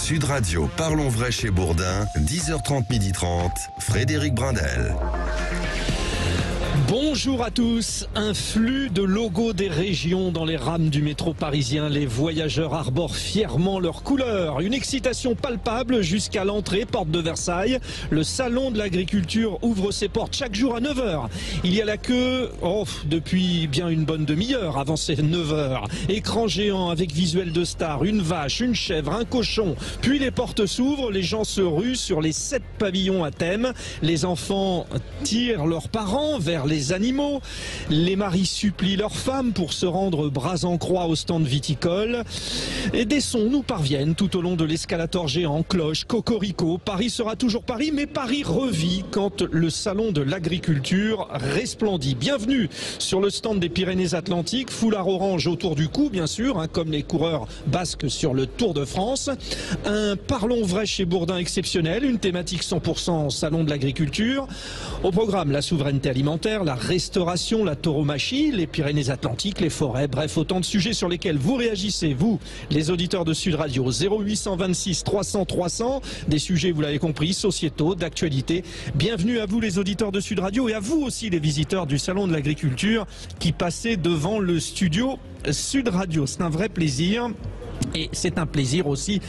Sud Radio, parlons vrai chez Bourdin, 10h30, 12h30, Frédéric Brindel. Bonjour à tous. Un flux de logos des régions dans les rames du métro parisien. Les voyageurs arborent fièrement leurs couleurs. Une excitation palpable jusqu'à l'entrée, porte de Versailles. Le salon de l'agriculture ouvre ses portes chaque jour à 9h. Il y a la queue depuis bien une bonne demi-heure avant ces 9h. Écran géant avec visuel de star, une vache, une chèvre, un cochon. Puis les portes s'ouvrent, les gens se ruent sur les 7 pavillons à thème. Les enfants tirent leurs parents vers les animaux. Les maris supplient leurs femmes pour se rendre bras en croix au stand viticole. Et des sons nous parviennent tout au long de l'escalator géant, cloche, cocorico. Paris sera toujours Paris, mais Paris revit quand le salon de l'agriculture resplendit. Bienvenue sur le stand des Pyrénées-Atlantiques, foulard orange autour du cou, bien sûr, comme les coureurs basques sur le Tour de France. Un parlons vrai chez Bourdin exceptionnel, une thématique 100% salon de l'agriculture. Au programme, la souveraineté alimentaire, la restauration, la tauromachie, les Pyrénées-Atlantiques, les forêts, bref, autant de sujets sur lesquels vous réagissez, vous, les auditeurs de Sud Radio. 0826 300 300, des sujets, vous l'avez compris, sociétaux, d'actualité. Bienvenue à vous, les auditeurs de Sud Radio, et à vous aussi, les visiteurs du Salon de l'Agriculture qui passaient devant le studio Sud Radio. C'est un vrai plaisir. Et c'est un plaisir aussi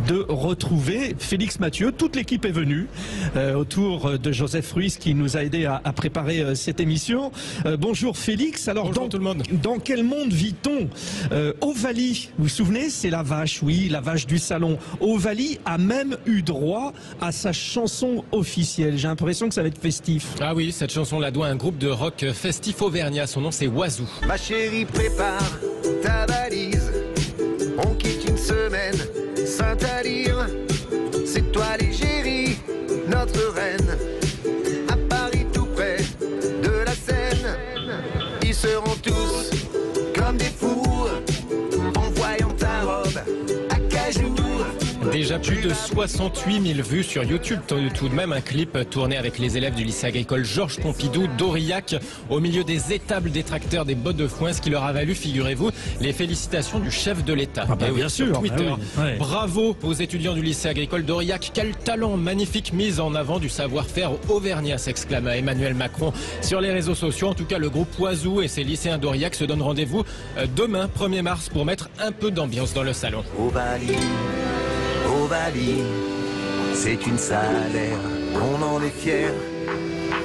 de retrouver Félix Mathieu. Toute l'équipe est venue autour de Joseph Ruiz qui nous a aidé à préparer cette émission. Bonjour Félix. Alors bonjour tout le monde. Dans quel monde vit-on? Ovalie, vous vous souvenez, c'est la vache, oui, la vache du salon. Ovalie a même eu droit à sa chanson officielle. J'ai l'impression que ça va être festif. Ah oui, cette chanson la doit à un groupe de rock festif auvergnat. Son nom c'est Oiseau. Ma chérie, prépare ta valise. On quitte une semaine, Saint-Alyre. C'est toi l'égérie, notre reine. À Paris tout près de la Seine. Ils seront tous comme des fous en voyant ta robe à cajou. Déjà plus de 68 000 vues sur YouTube, tout de même un clip tourné avec les élèves du lycée agricole Georges Pompidou d'Aurillac au milieu des étables détracteurs des bottes de foin, ce qui leur a valu, figurez-vous, les félicitations du chef de l'État. Ah bah bien sûr, Twitter. Ah oui, ouais. Bravo aux étudiants du lycée agricole d'Aurillac, quel talent, magnifique mise en avant du savoir-faire auvergnat, s'exclama Emmanuel Macron sur les réseaux sociaux. En tout cas, le groupe Oiseau et ses lycéens d'Aurillac se donnent rendez-vous demain, 1er mars, pour mettre un peu d'ambiance dans le salon. Ovalie, c'est une salaire, on en est fier.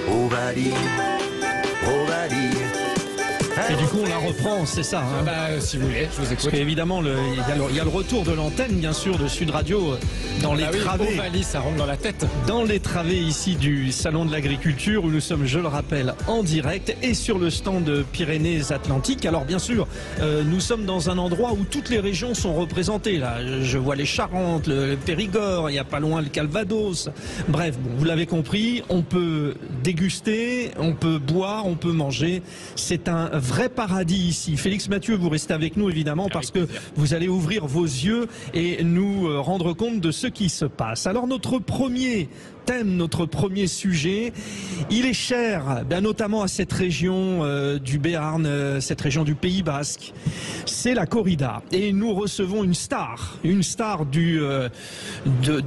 Ovalie. Et du coup, on la reprend, c'est ça. Si vous voulez, je vous écoute. Parce qu'évidemment, il y a le retour de l'antenne, bien sûr, de Sud Radio dans les travées. Ovalie, ça rentre dans la tête. Dans les travées ici du Salon de l'Agriculture, où nous sommes, je le rappelle, en direct, et sur le stand de Pyrénées-Atlantiques. Alors, bien sûr, nous sommes dans un endroit où toutes les régions sont représentées. Là, je vois les Charentes, le Périgord, il n'y a pas loin le Calvados. Bref, bon, vous l'avez compris, on peut déguster, on peut boire, on peut manger. C'est un vrai paradis ici. Félix Mathieu, vous restez avec nous évidemment parce que vous allez ouvrir vos yeux et nous rendre compte de ce qui se passe. Alors notre premier thème, notre premier sujet, il est cher, notamment à cette région du Béarn, cette région du Pays Basque. C'est la corrida. Et nous recevons une star de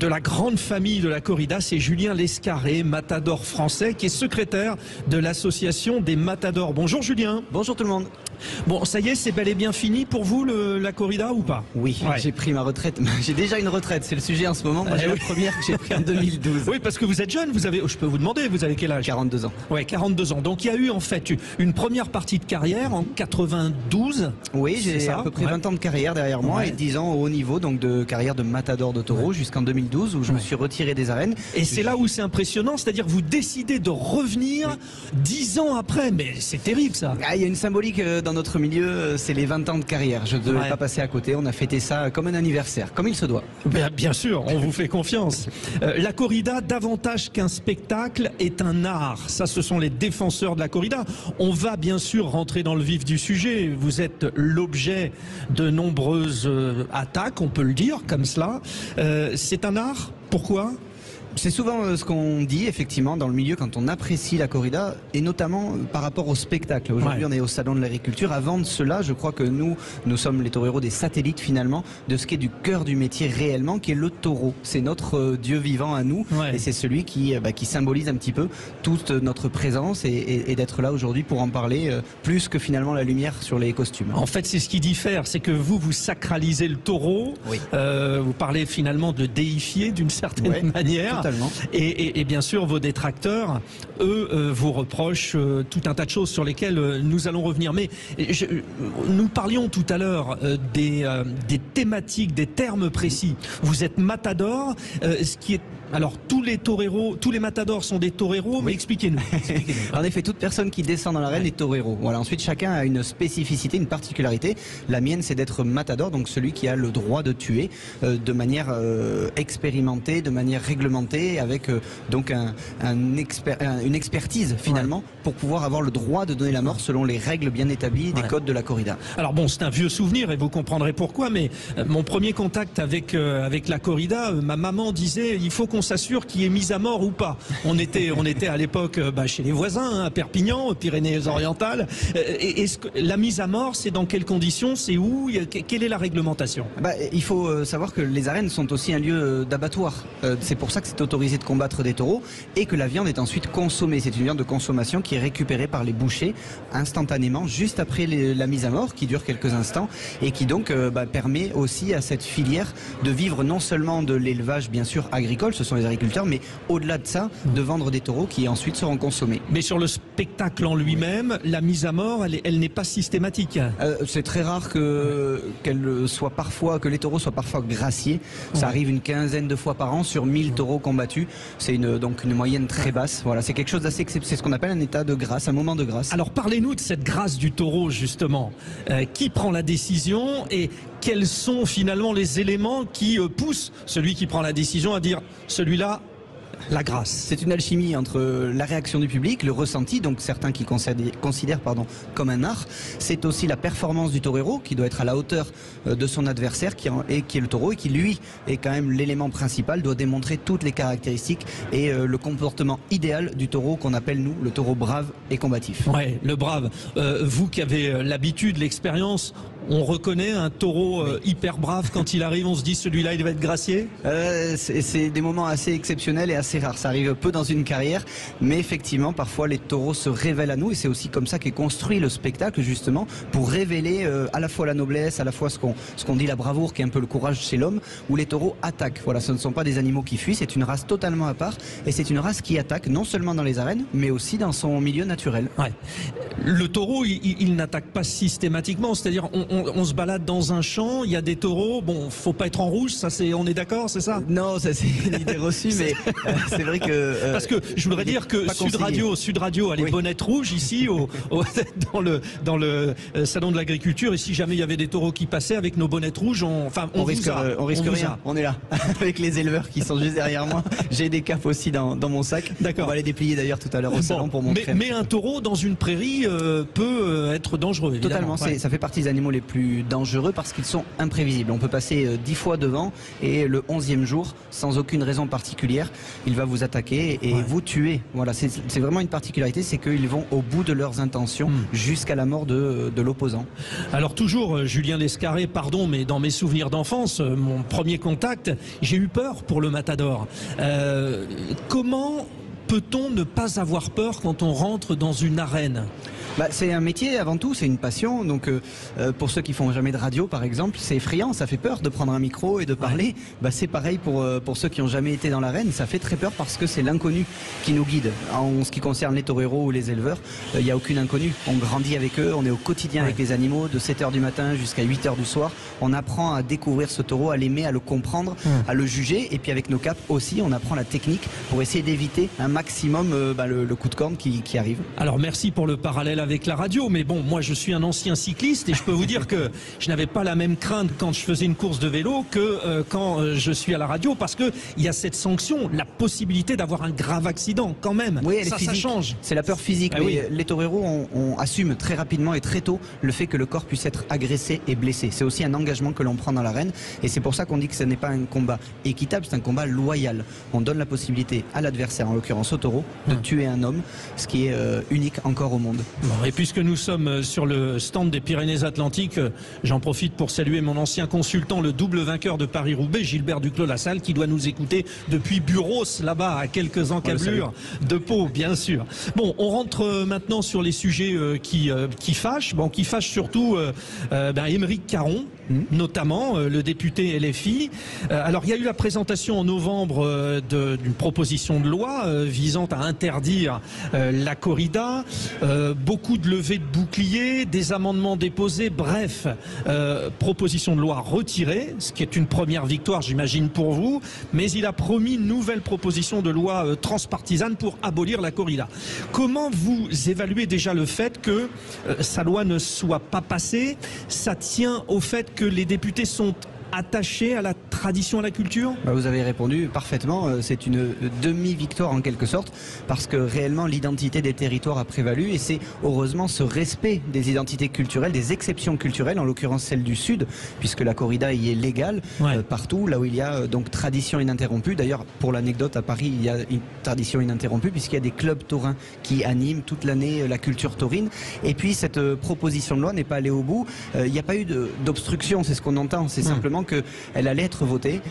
la grande famille de la corrida, c'est Julien Lescarré, matador français, qui est secrétaire de l'association des matadors. Bonjour Julien. Bonjour tout le monde. Bon, ça y est, c'est bel et bien fini pour vous la corrida ou pas? Oui, ouais. J'ai pris ma retraite. J'ai déjà une retraite, c'est le sujet en ce moment. Moi, j'ai la première que j'ai prise en 2012. Oui, parce que vous êtes jeune, je peux vous demander, vous avez quel âge? 42 ans. Ouais, 42 ans. Donc il y a eu en fait une première partie de carrière en 92. Oui, j'ai à peu près 20 ans de carrière derrière moi et 10 ans au haut niveau, donc de carrière de matador de taureau jusqu'en 2012 où je me suis retiré des arènes. Et c'est là où c'est impressionnant, c'est-à-dire vous décidez de revenir 10 ans après, mais c'est terrible ça. Ah, il y a une symbolique dans notre milieu, c'est les 20 ans de carrière. Je ne devais pas passer à côté, on a fêté ça comme un anniversaire, comme il se doit. Bien sûr, on vous fait confiance. La corrida, davantage qu'un spectacle, est un art. Ça, ce sont les défenseurs de la corrida. On va bien sûr rentrer dans le vif du sujet. Vous êtes l'objet de nombreuses attaques, on peut le dire comme cela. C'est un art. Pourquoi ? C'est souvent ce qu'on dit effectivement dans le milieu quand on apprécie la corrida et notamment par rapport au spectacle. Aujourd'hui on est au salon de l'agriculture. Avant de cela, je crois que nous sommes les toreros des satellites finalement de ce qui est du cœur du métier réellement, qui est le taureau. C'est notre dieu vivant à nous et c'est celui qui symbolise un petit peu toute notre présence et d'être là aujourd'hui pour en parler plus que finalement la lumière sur les costumes. En fait c'est ce qui diffère, c'est que vous sacralisez le taureau, vous parlez finalement de le déifier d'une certaine manière. Totalement. Et bien sûr, vos détracteurs, eux, vous reprochent tout un tas de choses sur lesquelles nous allons revenir. Mais nous parlions tout à l'heure des thématiques, des termes précis. Vous êtes matador, ce qui est... Alors, tous les toreros, tous les matadors sont des toreros, mais expliquez-nous. En effet, toute personne qui descend dans l'arène est torero. Voilà. Ensuite, chacun a une spécificité, une particularité. La mienne, c'est d'être matador, donc celui qui a le droit de tuer de manière expérimentée, de manière réglementée, avec donc une expertise finalement pour pouvoir avoir le droit de donner la mort selon les règles bien établies des codes de la corrida. Alors bon, c'est un vieux souvenir et vous comprendrez pourquoi, mais mon premier contact avec la corrida, ma maman disait il faut qu'on s'assure qu'il est mis à mort ou pas. On était à l'époque chez les voisins, à Perpignan, aux Pyrénées-Orientales. La mise à mort, c'est dans quelles conditions? C'est où? Quelle est la réglementation? Il faut savoir que les arènes sont aussi un lieu d'abattoir. C'est pour ça que c'est autorisé de combattre des taureaux et que la viande est ensuite consommée. C'est une viande de consommation qui est récupérée par les bouchers instantanément, juste après la mise à mort, qui dure quelques instants et qui donc permet aussi à cette filière de vivre non seulement de l'élevage bien sûr agricole, ce sont les agriculteurs, mais au-delà de ça, de vendre des taureaux qui ensuite seront consommés. Mais sur le spectacle en lui-même, la mise à mort, elle n'est pas systématique. C'est très rare que les taureaux soient parfois graciés. Ça arrive une quinzaine de fois par an sur 1000 taureaux combattus. C'est donc une moyenne très basse. Voilà, c'est quelque chose d'assez exceptionnel. C'est ce qu'on appelle un état de grâce, un moment de grâce. Alors parlez-nous de cette grâce du taureau justement. Qui prend la décision et quels sont finalement les éléments qui poussent celui qui prend la décision à dire celui-là, la grâce? C'est une alchimie entre la réaction du public, le ressenti, donc certains qui considèrent comme un art. C'est aussi la performance du torero qui doit être à la hauteur de son adversaire qui est le taureau et qui lui est quand même l'élément principal, doit démontrer toutes les caractéristiques et le comportement idéal du taureau qu'on appelle nous le taureau brave et combatif. Ouais, le brave. Vous qui avez l'habitude, l'expérience, on reconnaît un taureau hyper brave quand il arrive, on se dit celui-là il va être gracié? C'est des moments assez exceptionnels et assez rares. Ça arrive peu dans une carrière, mais effectivement parfois les taureaux se révèlent à nous et c'est aussi comme ça qu'est construit le spectacle justement pour révéler à la fois la noblesse, à la fois ce qu'on dit la bravoure qui est un peu le courage chez l'homme, où les taureaux attaquent. Voilà, ce ne sont pas des animaux qui fuient, c'est une race totalement à part et c'est une race qui attaque non seulement dans les arènes mais aussi dans son milieu naturel. Ouais. Le taureau il n'attaque pas systématiquement, c'est-à-dire on se balade dans un champ, il y a des taureaux, bon faut pas être en rouge, ça on est d'accord, c'est ça? Non, ça c'est une idée reçue, mais c'est vrai que... Parce que je voudrais dire que Sud Radio a les bonnettes rouges ici dans le salon de l'agriculture, et si jamais il y avait des taureaux qui passaient avec nos bonnettes rouges, on risque rien, on est là avec les éleveurs qui sont juste derrière moi. J'ai des capes aussi dans mon sac. D'accord. On va les déplier d'ailleurs tout à l'heure au salon pour montrer. Mais un taureau dans une prairie peut être dangereux, évidemment. Totalement, ça fait partie des animaux les plus dangereux parce qu'ils sont imprévisibles. On peut passer 10 fois devant et le 11e jour, sans aucune raison particulière, il va vous attaquer et vous tuer. Voilà, c'est vraiment une particularité, c'est qu'ils vont au bout de leurs intentions jusqu'à la mort de l'opposant. Alors toujours, Julien Lescarré, pardon, mais dans mes souvenirs d'enfance, mon premier contact, j'ai eu peur pour le matador. Comment peut-on ne pas avoir peur quand on rentre dans une arène? C'est un métier avant tout, c'est une passion. Donc pour ceux qui font jamais de radio par exemple, c'est effrayant, ça fait peur de prendre un micro et de parler. C'est pareil pour ceux qui n'ont jamais été dans l'arène, ça fait très peur parce que c'est l'inconnu qui nous guide. En ce qui concerne les toreros ou les éleveurs, il n'y a aucune inconnue. On grandit avec eux, on est au quotidien avec les animaux, de 7h du matin jusqu'à 8h du soir. On apprend à découvrir ce taureau, à l'aimer, à le comprendre, à le juger. Et puis avec nos capes aussi, on apprend la technique pour essayer d'éviter un maximum le coup de corne qui arrive. Alors merci pour le parallèle avec la radio, mais bon, moi je suis un ancien cycliste et je peux vous dire que je n'avais pas la même crainte quand je faisais une course de vélo que quand je suis à la radio, parce que il y a cette sanction, la possibilité d'avoir un grave accident quand même. Oui, elle est ça physique. change. C'est la peur physique. Ah, mais oui. les toreros on assume très rapidement et très tôt le fait que le corps puisse être agressé et blessé. C'est aussi un engagement que l'on prend dans l'arène, et c'est pour ça qu'on dit que ce n'est pas un combat équitable, c'est un combat loyal. On donne la possibilité à l'adversaire, en l'occurrence au taureau, de tuer un homme, ce qui est unique encore au monde. Bon, et puisque nous sommes sur le stand des Pyrénées-Atlantiques, j'en profite pour saluer mon ancien consultant, le double vainqueur de Paris-Roubaix, Gilbert Duclos-Lassalle, qui doit nous écouter depuis Buros, là-bas, à quelques encablures de Pau, bien sûr. Bon, on rentre maintenant sur les sujets qui fâchent. Bon, qui fâchent surtout Aymeric Caron, notamment le député LFI. Alors, il y a eu la présentation en novembre d'une proposition de loi visant à interdire la corrida, beaucoup de levées de boucliers, des amendements déposés, bref, proposition de loi retirée, ce qui est une première victoire, j'imagine, pour vous, mais il a promis une nouvelle proposition de loi transpartisane pour abolir la corrida. Comment vous évaluez déjà le fait que sa loi ne soit pas passée? Ça tient au fait que les députés sont attachés à la tradition, à la culture? Vous avez répondu parfaitement, c'est une demi-victoire en quelque sorte, parce que réellement l'identité des territoires a prévalu, et c'est heureusement ce respect des identités culturelles, des exceptions culturelles, en l'occurrence celle du Sud, puisque la corrida y est légale partout, là où il y a donc tradition ininterrompue. D'ailleurs, pour l'anecdote, à Paris, il y a une tradition ininterrompue, puisqu'il y a des clubs taurins qui animent toute l'année la culture taurine. Et puis cette proposition de loi n'est pas allée au bout, il n'y a pas eu d'obstruction, c'est ce qu'on entend, c'est simplement qu'elle allait être votée,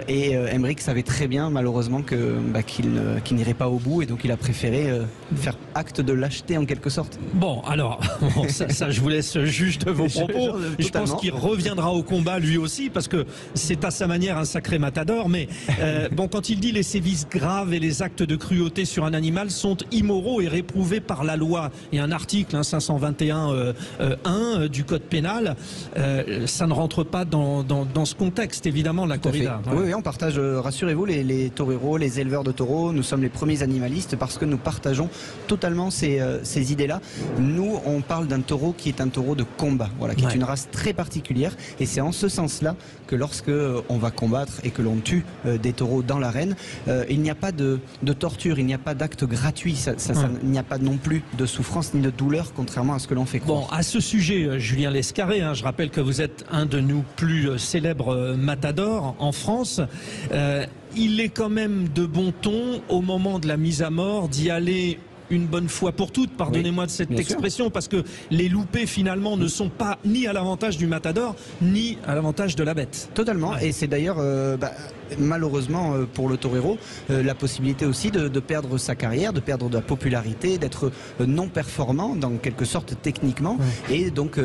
et Aymeric savait très bien malheureusement qu'il n'irait pas au bout, et donc il a préféré faire acte de lâcheté en quelque sorte. Bon, alors, ça je vous laisse juge de vos propos. Je pense qu'il reviendra au combat lui aussi, parce que c'est à sa manière un sacré matador, mais bon, quand il dit les sévices graves et les actes de cruauté sur un animal sont immoraux et réprouvés par la loi, il y a un article 521.1 du code pénal, ça ne rentre pas dans ce contexte, évidemment, la corrida. Oui, on partage, rassurez-vous, les toreros, les éleveurs de taureaux, nous sommes les premiers animalistes parce que nous partageons totalement ces idées-là. Nous, on parle d'un taureau qui est un taureau de combat, voilà, qui est une race très particulière, et c'est en ce sens-là que lorsque on va combattre et que l'on tue des taureaux dans l'arène, il n'y a pas de torture, il n'y a pas d'acte gratuit, il n'y a pas non plus de souffrance ni de douleur, contrairement à ce que l'on fait croire. Bon, à ce sujet, Julien Lescarré, je rappelle que vous êtes un de nos plus célèbres matadors en France. Il est quand même de bon ton, au moment de la mise à mort, d'y aller une bonne fois pour toutes, pardonnez-moi de cette expression, parce que les loupés finalement ne sont pas ni à l'avantage du matador, ni à l'avantage de la bête. Totalement, et c'est d'ailleurs malheureusement pour le torero la possibilité aussi de perdre sa carrière, de perdre de la popularité, d'être non performant dans quelque sorte techniquement, et donc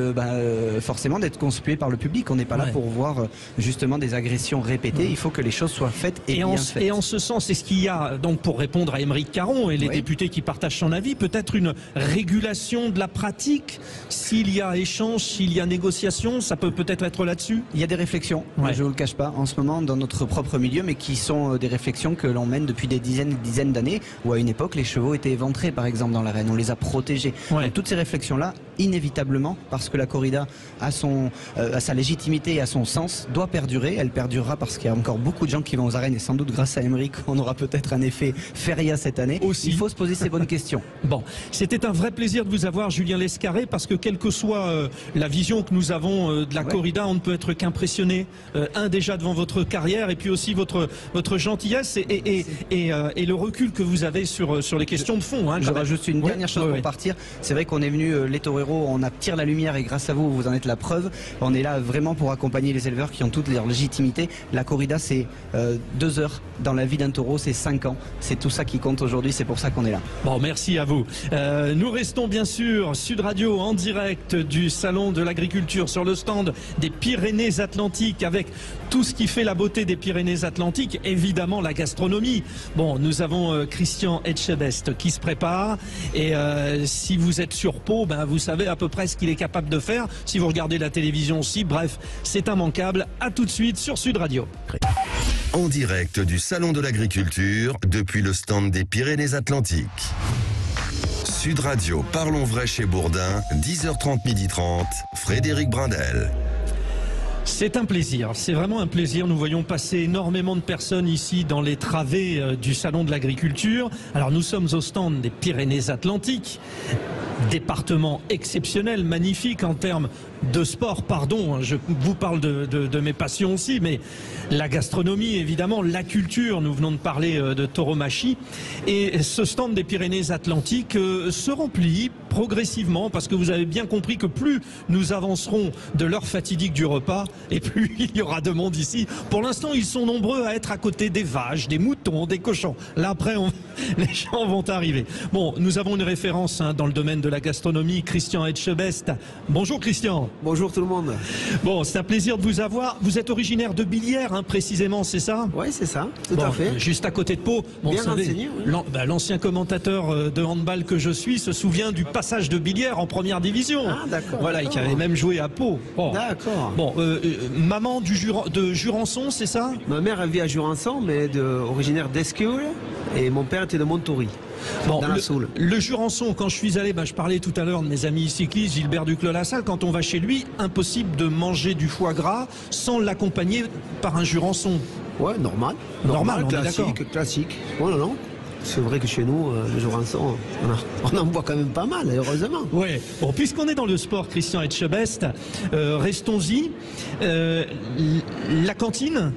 forcément d'être conspué par le public. On n'est pas là pour voir justement des agressions répétées, il faut que les choses soient faites et bien faites. Et en ce sens, est-ce qu'il y a, donc pour répondre à Aymeric Caron et les députés qui partagent son avis, peut-être une régulation de la pratique? S'il y a échange, s'il y a négociation, ça peut peut-être être là-dessus? Il y a des réflexions, je ne vous le cache pas, en ce moment dans notre propre milieu, mais qui sont des réflexions que l'on mène depuis des dizaines et dizaines d'années, où à une époque les chevaux étaient éventrés par exemple dans l'arène, on les a protégés. Donc, toutes ces réflexions-là, inévitablement, parce que la corrida a sa légitimité et a son sens, doit perdurer. Elle perdurera parce qu'il y a encore beaucoup de gens qui vont aux arènes, et sans doute grâce à Aymeric, on aura peut-être un effet feria cette année. Il faut se poser ces bonnes questions. Bon, c'était un vrai plaisir de vous avoir, Julien Lescarré, parce que quelle que soit la vision que nous avons de la corrida, on ne peut être qu'impressionné. Déjà devant votre carrière, et puis aussi votre gentillesse et le recul que vous avez sur les questions de fond. Je rajoute une dernière chose pour partir. C'est vrai qu'on est venu, les toreros, on attire la lumière, et grâce à vous, vous en êtes la preuve. On est là vraiment pour accompagner les éleveurs qui ont toute leur légitimité. La corrida, c'est 2 heures dans la vie d'un taureau, c'est 5 ans. C'est tout ça qui compte aujourd'hui, c'est pour ça qu'on est là. Bon, merci à vous. Nous restons bien sûr Sud Radio en direct du Salon de l'Agriculture sur le stand des Pyrénées-Atlantiques, avec tout ce qui fait la beauté des Pyrénées-Atlantiques, évidemment la gastronomie. Bon, nous avons Christian Etchebest qui se prépare, et si vous êtes sur Pau, vous savez à peu près ce qu'il est capable de faire. Si vous regardez la télévision aussi, bref, c'est immanquable. À tout de suite sur Sud Radio. En direct du Salon de l'Agriculture, depuis le stand des Pyrénées-Atlantiques. Sud Radio, Parlons Vrai chez Bourdin, 10h30, 12h30, Frédéric Brindel. C'est un plaisir, c'est vraiment un plaisir. Nous voyons passer énormément de personnes ici dans les travées du Salon de l'Agriculture. Alors nous sommes au stand des Pyrénées-Atlantiques, département exceptionnel, magnifique en termes de sport, pardon, je vous parle de mes passions aussi, mais la gastronomie évidemment, la culture, nous venons de parler de tauromachie, et ce stand des Pyrénées-Atlantiques se remplit progressivement, parce que vous avez bien compris que plus nous avancerons de l'heure fatidique du repas, et plus il y aura de monde ici. Pour l'instant, ils sont nombreux à être à côté des vaches, des moutons, des cochons. Là après, les gens vont arriver. Bon, nous avons une référence dans le domaine de la gastronomie, Christian Etchebest. Bonjour Christian. Bonjour tout le monde. Bon, c'est un plaisir de vous avoir. Vous êtes originaire de Billières, hein, précisément, c'est ça? Oui, c'est ça, tout à fait. Juste à côté de Pau. Bon, bien renseigné, oui. L'ancien commentateur de handball que je suis se souvient du passage de Billières en première division. Ah, d'accord. Voilà, qui avait même joué à Pau. Bon. D'accord. Bon, maman de Jurançon, c'est ça? Ma mère, elle vit à Jurançon, mais originaire d'Esqueul, et mon père était de Montory. Bon, dans la Soule. Le Jurançon, quand je suis allé, je parlais tout à l'heure de mes amis cyclistes, Gilbert Duclos-Lassalle, quand on va chez lui, impossible de manger du foie gras sans l'accompagner par un Jurançon. Ouais, normal. Normal, on est d'accord. Classique. Oh, non. C'est vrai que chez nous, le Jurançon, on en boit quand même pas mal, heureusement. Ouais. Bon, puisqu'on est dans le sport, Christian Etchebest, restons-y. La cantine.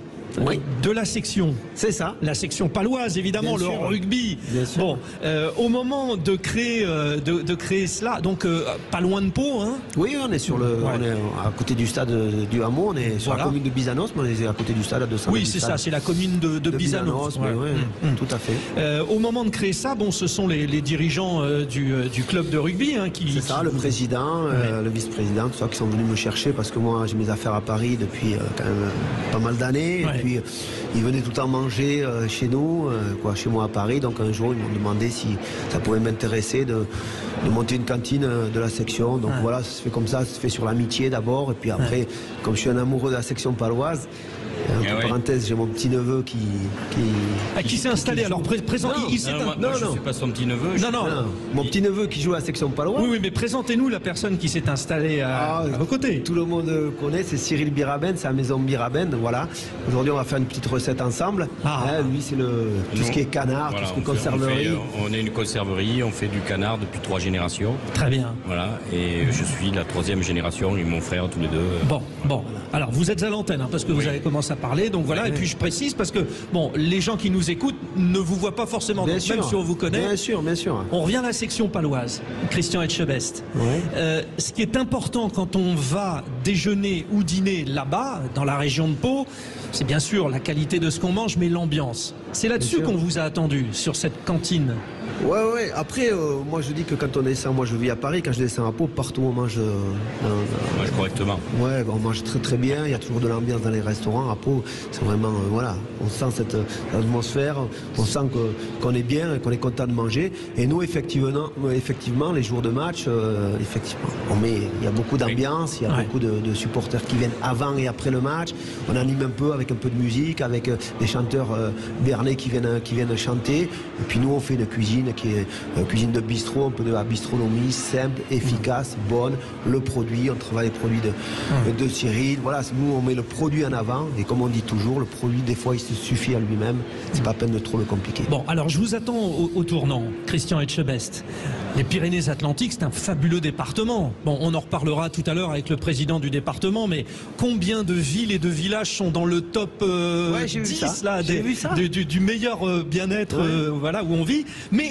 Oui. De la section. C'est ça. La section paloise, évidemment, bien le sûr. rugby. Bien sûr. Bon, au moment de créer cela, donc pas loin de Pau, hein. Oui, on est on est à côté du stade du Hameau, on est sur la commune de Bizanos, mais on est à côté du stade à 200 Oui, mètres. c'est ça, c'est la commune de Bizanos. Ouais. Tout à fait. Au moment de créer ça, bon, ce sont les dirigeants du club de rugby, hein, C'est ça, le président, le vice-président, tout ça, qui sont venus me chercher parce que moi j'ai mes affaires à Paris depuis quand même pas mal d'années. Ouais. Et puis ils venaient tout le temps manger chez nous, chez moi à Paris. Donc un jour ils m'ont demandé si ça pouvait m'intéresser de monter une cantine de la section. Donc voilà, ça se fait comme ça se fait sur l'amitié d'abord. Et puis après, comme je suis un amoureux de la section paloise, entre parenthèses, j'ai mon petit-neveu qui s'est installé. Alors, présent. Non, je ne suis pas son petit-neveu. Non. Mon petit-neveu qui joue à la section paloise. Oui, mais présentez-nous la personne qui s'est installée à vos côtés. Tout le monde connaît, c'est Cyril Biraben, c'est la maison Biraben. Voilà. Aujourd'hui, on va faire une petite recette ensemble. Lui, c'est tout ce qui est canard, tout ce qui est conserverie. On est une conserverie, on fait du canard depuis 3 générations. Très bien. Voilà. Et je suis la 3e génération et mon frère, tous les deux. Bon. Alors, vous êtes à l'antenne, parce que vous avez commencé à parler. Donc voilà. Et puis, je précise parce que, les gens qui nous écoutent ne vous voient pas forcément. Bien donc, sûr. même si on vous connaît. Bien sûr. On revient à la section paloise, Christian Etchebest. Ce qui est important quand on va déjeuner ou dîner là-bas, dans la région de Pau, c'est bien sûr la qualité de ce qu'on mange, mais l'ambiance. C'est là-dessus qu'on vous a attendu, sur cette cantine. Ouais. Après, moi je dis que quand on descend, moi je vis à Paris, quand je descends à Pau, partout on mange. On mange correctement. Ouais, on mange très très bien. Il y a toujours de l'ambiance dans les restaurants. À Pau, c'est vraiment on sent cette atmosphère, on sent qu'on est bien, qu'on est content de manger. Et nous, effectivement, les jours de match, il y a beaucoup d'ambiance, il y a beaucoup de supporters qui viennent avant et après le match. On anime un peu avec un peu de musique, avec des chanteurs béarnais qui viennent chanter. Et puis nous, on fait une cuisine qui est cuisine de bistrot, un peu de la bistronomie, simple, efficace, bonne. Le produit, on travaille les produits de Cyril. Voilà, nous on met le produit en avant et comme on dit toujours, le produit des fois il se suffit à lui-même. C'est pas peine de trop le compliquer. Bon, alors je vous attends au tournant, Christian Etchebest. Les Pyrénées-Atlantiques, c'est un fabuleux département. Bon, on en reparlera tout à l'heure avec le président du département, mais combien de villes et de villages sont dans le top 10 là, du meilleur bien-être où on vit. Mais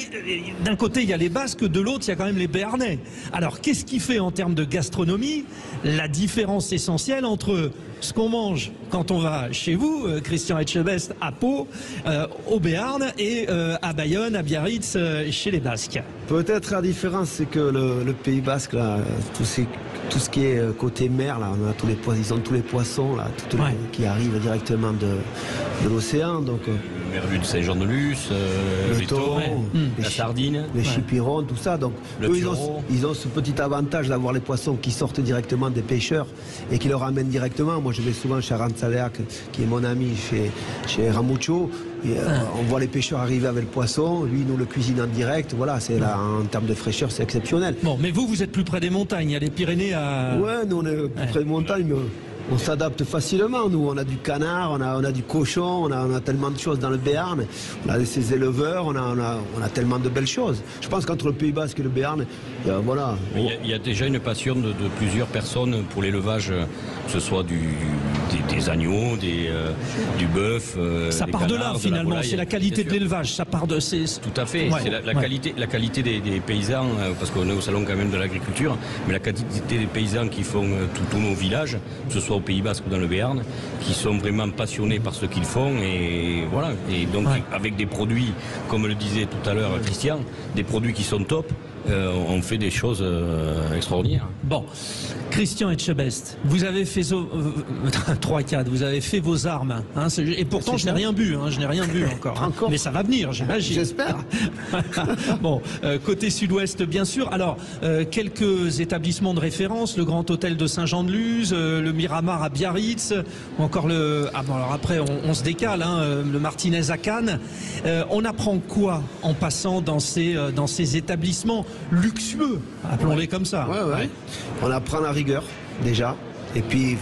d'un côté, il y a les Basques, de l'autre, il y a quand même les Béarnais. Alors, qu'est-ce qui fait en termes de gastronomie la différence essentielle entre ce qu'on mange quand on va chez vous, Christian Etchebest, à Pau, au Béarn, et à Bayonne, à Biarritz, chez les Basques? Peut-être la différence, c'est que le Pays Basque, là, tout ce qui est côté mer, là, on a ils ont tous les poissons là, qui arrivent directement de l'océan. Donc, le merlu de Saint-Jean-de-Luz, le thon, la sardine, les chipirons, tout ça. Donc, eux, ils ont ce petit avantage d'avoir les poissons qui sortent directement des pêcheurs et qui leur ramènent directement. Moi, je vais souvent chez Arantzaleak, qui est mon ami chez Ramucho. On voit les pêcheurs arriver avec le poisson, lui nous le cuisine en direct, voilà, c'est là, en termes de fraîcheur c'est exceptionnel. Bon, mais vous êtes plus près des montagnes, il y a les Pyrénées à... Ouais, nous on est plus près des montagnes, mais on s'adapte facilement, nous on a du canard, on a du cochon, on a tellement de choses dans le Béarn, on a ces éleveurs, on a tellement de belles choses. Je pense qu'entre le Pays Basque et le Béarn, voilà. Il y a déjà une passion de plusieurs personnes pour l'élevage, que ce soit des agneaux, du bœuf. Ça part de là finalement, c'est la qualité de l'élevage, ça part de... Tout à fait, c'est la qualité des paysans, parce qu'on est au salon quand même de l'agriculture, mais la qualité des paysans qui font tous nos villages, que ce soit au Pays Basque ou dans le Béarn, qui sont vraiment passionnés par ce qu'ils font, et voilà. Et donc avec des produits, comme le disait tout à l'heure Christian, des produits qui sont top, on fait des choses extraordinaires. Bon, Christian Etchebest, vous avez fait 3-4, vous avez fait vos armes, hein, et pourtant je n'ai rien bu, encore, hein. Mais ça va venir, j'imagine. J'espère. Bon, côté sud-ouest bien sûr. Alors, quelques établissements de référence, le Grand Hôtel de Saint-Jean-de-Luz, le Miramar à Biarritz, ou encore alors après on se décale, hein, le Martinez à Cannes. On apprend quoi en passant dans ces établissements luxueux, appelons-les comme ça? Ouais. On apprend la rigueur, déjà. Et puis,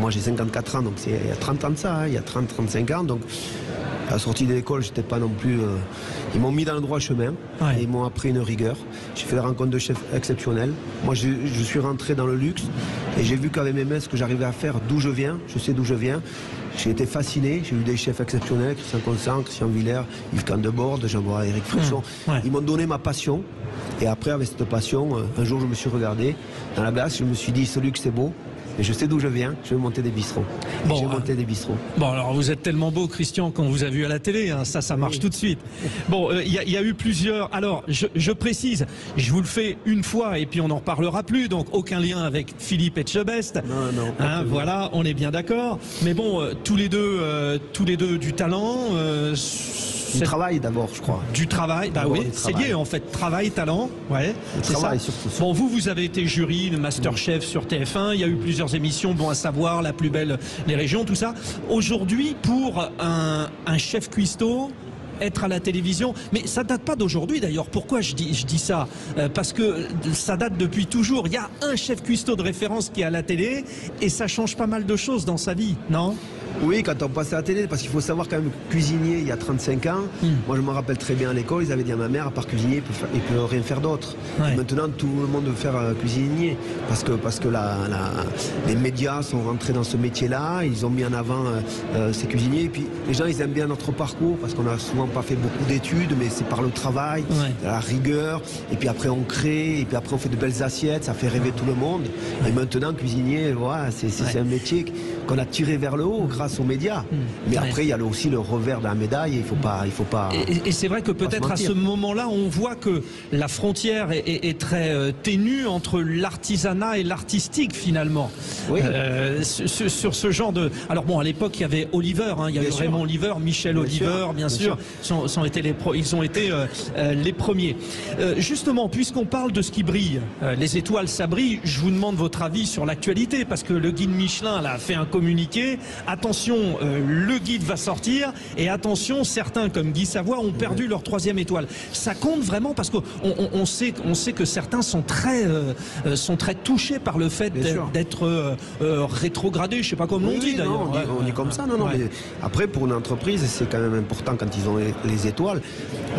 moi j'ai 54 ans, donc il y a 30 ans de ça, hein, il y a 30-35 ans. Donc, à la sortie de l'école, j'étais pas non plus... ils m'ont mis dans le droit chemin, et ils m'ont appris une rigueur. J'ai fait des rencontres de chefs exceptionnels. Moi, je suis rentré dans le luxe, et j'ai vu qu'avec mes mains, ce que j'arrivais à faire, d'où je viens, je sais d'où je viens. J'ai été fasciné, j'ai eu des chefs exceptionnels, Christian Constant, Christian Villers, Yves Candeborde, Jean-Bois, Éric Fresson. Ils m'ont donné ma passion. Et après, avec cette passion, un jour, je me suis regardé dans la glace, je me suis dit, ce luxe, c'est beau. Et je sais d'où je viens, je vais monter des bistrots. J'ai monté des bistrots. Bon, alors vous êtes tellement beau, Christian, qu'on vous a vu à la télé, hein, ça marche tout de suite. Bon, il y a eu plusieurs... Alors, je précise, je vous le fais une fois et puis on n'en reparlera plus, donc aucun lien avec Philippe Etchebest. Non. Hein, voilà, on est bien d'accord. Mais bon, tous les deux du talent... Du travail d'abord, je crois. Du travail, bah oui, c'est lié en fait, travail, talent, ouais. C'est ça. Surtout. Bon, vous avez été jury de Masterchef sur TF1, il y a eu plusieurs émissions, bon à savoir, La plus belle des régions, tout ça. Aujourd'hui, pour un chef cuistot, être à la télévision, mais ça date pas d'aujourd'hui d'ailleurs. Pourquoi je dis ça? Parce que ça date depuis toujours. Il y a un chef cuistot de référence qui est à la télé et ça change pas mal de choses dans sa vie, non? Oui, quand on passe à la télé, parce qu'il faut savoir quand même cuisinier il y a 35 ans, moi je me rappelle très bien à l'école, ils avaient dit à ma mère, à part cuisinier, il ne peut rien faire d'autre. Maintenant tout le monde veut faire cuisinier, parce que les médias sont rentrés dans ce métier-là, ils ont mis en avant ces cuisiniers, et puis les gens ils aiment bien notre parcours, parce qu'on n'a souvent pas fait beaucoup d'études, mais c'est par le travail, la rigueur, et puis après on crée, et puis après on fait de belles assiettes, ça fait rêver tout le monde. Et maintenant cuisinier, voilà, c'est un métier qu'on a tiré vers le haut grâce aux médias. Mais après, il y a aussi le revers de la médaille, il faut pas. Et c'est vrai que peut-être à ce moment-là, on voit que la frontière est très ténue entre l'artisanat et l'artistique finalement. Oui. Sur ce genre de... Alors bon, à l'époque, il y avait Oliver, hein, il y avait Raymond Oliver, Michel Oliver, bien sûr. Ils ont été les premiers. Justement, puisqu'on parle de ce qui brille, les étoiles, ça brille, je vous demande votre avis sur l'actualité, parce que le guide Michelin là, a fait un communiqué. Attention, le guide va sortir, et attention, certains comme Guy Savoie ont perdu leur 3e étoile. Ça compte vraiment, parce qu'on sait que certains sont très touchés par le fait d'être rétrogradés, je sais pas comment on dit d'ailleurs. On dit comme ça, non. Mais après, pour une entreprise, c'est quand même important quand ils ont les étoiles.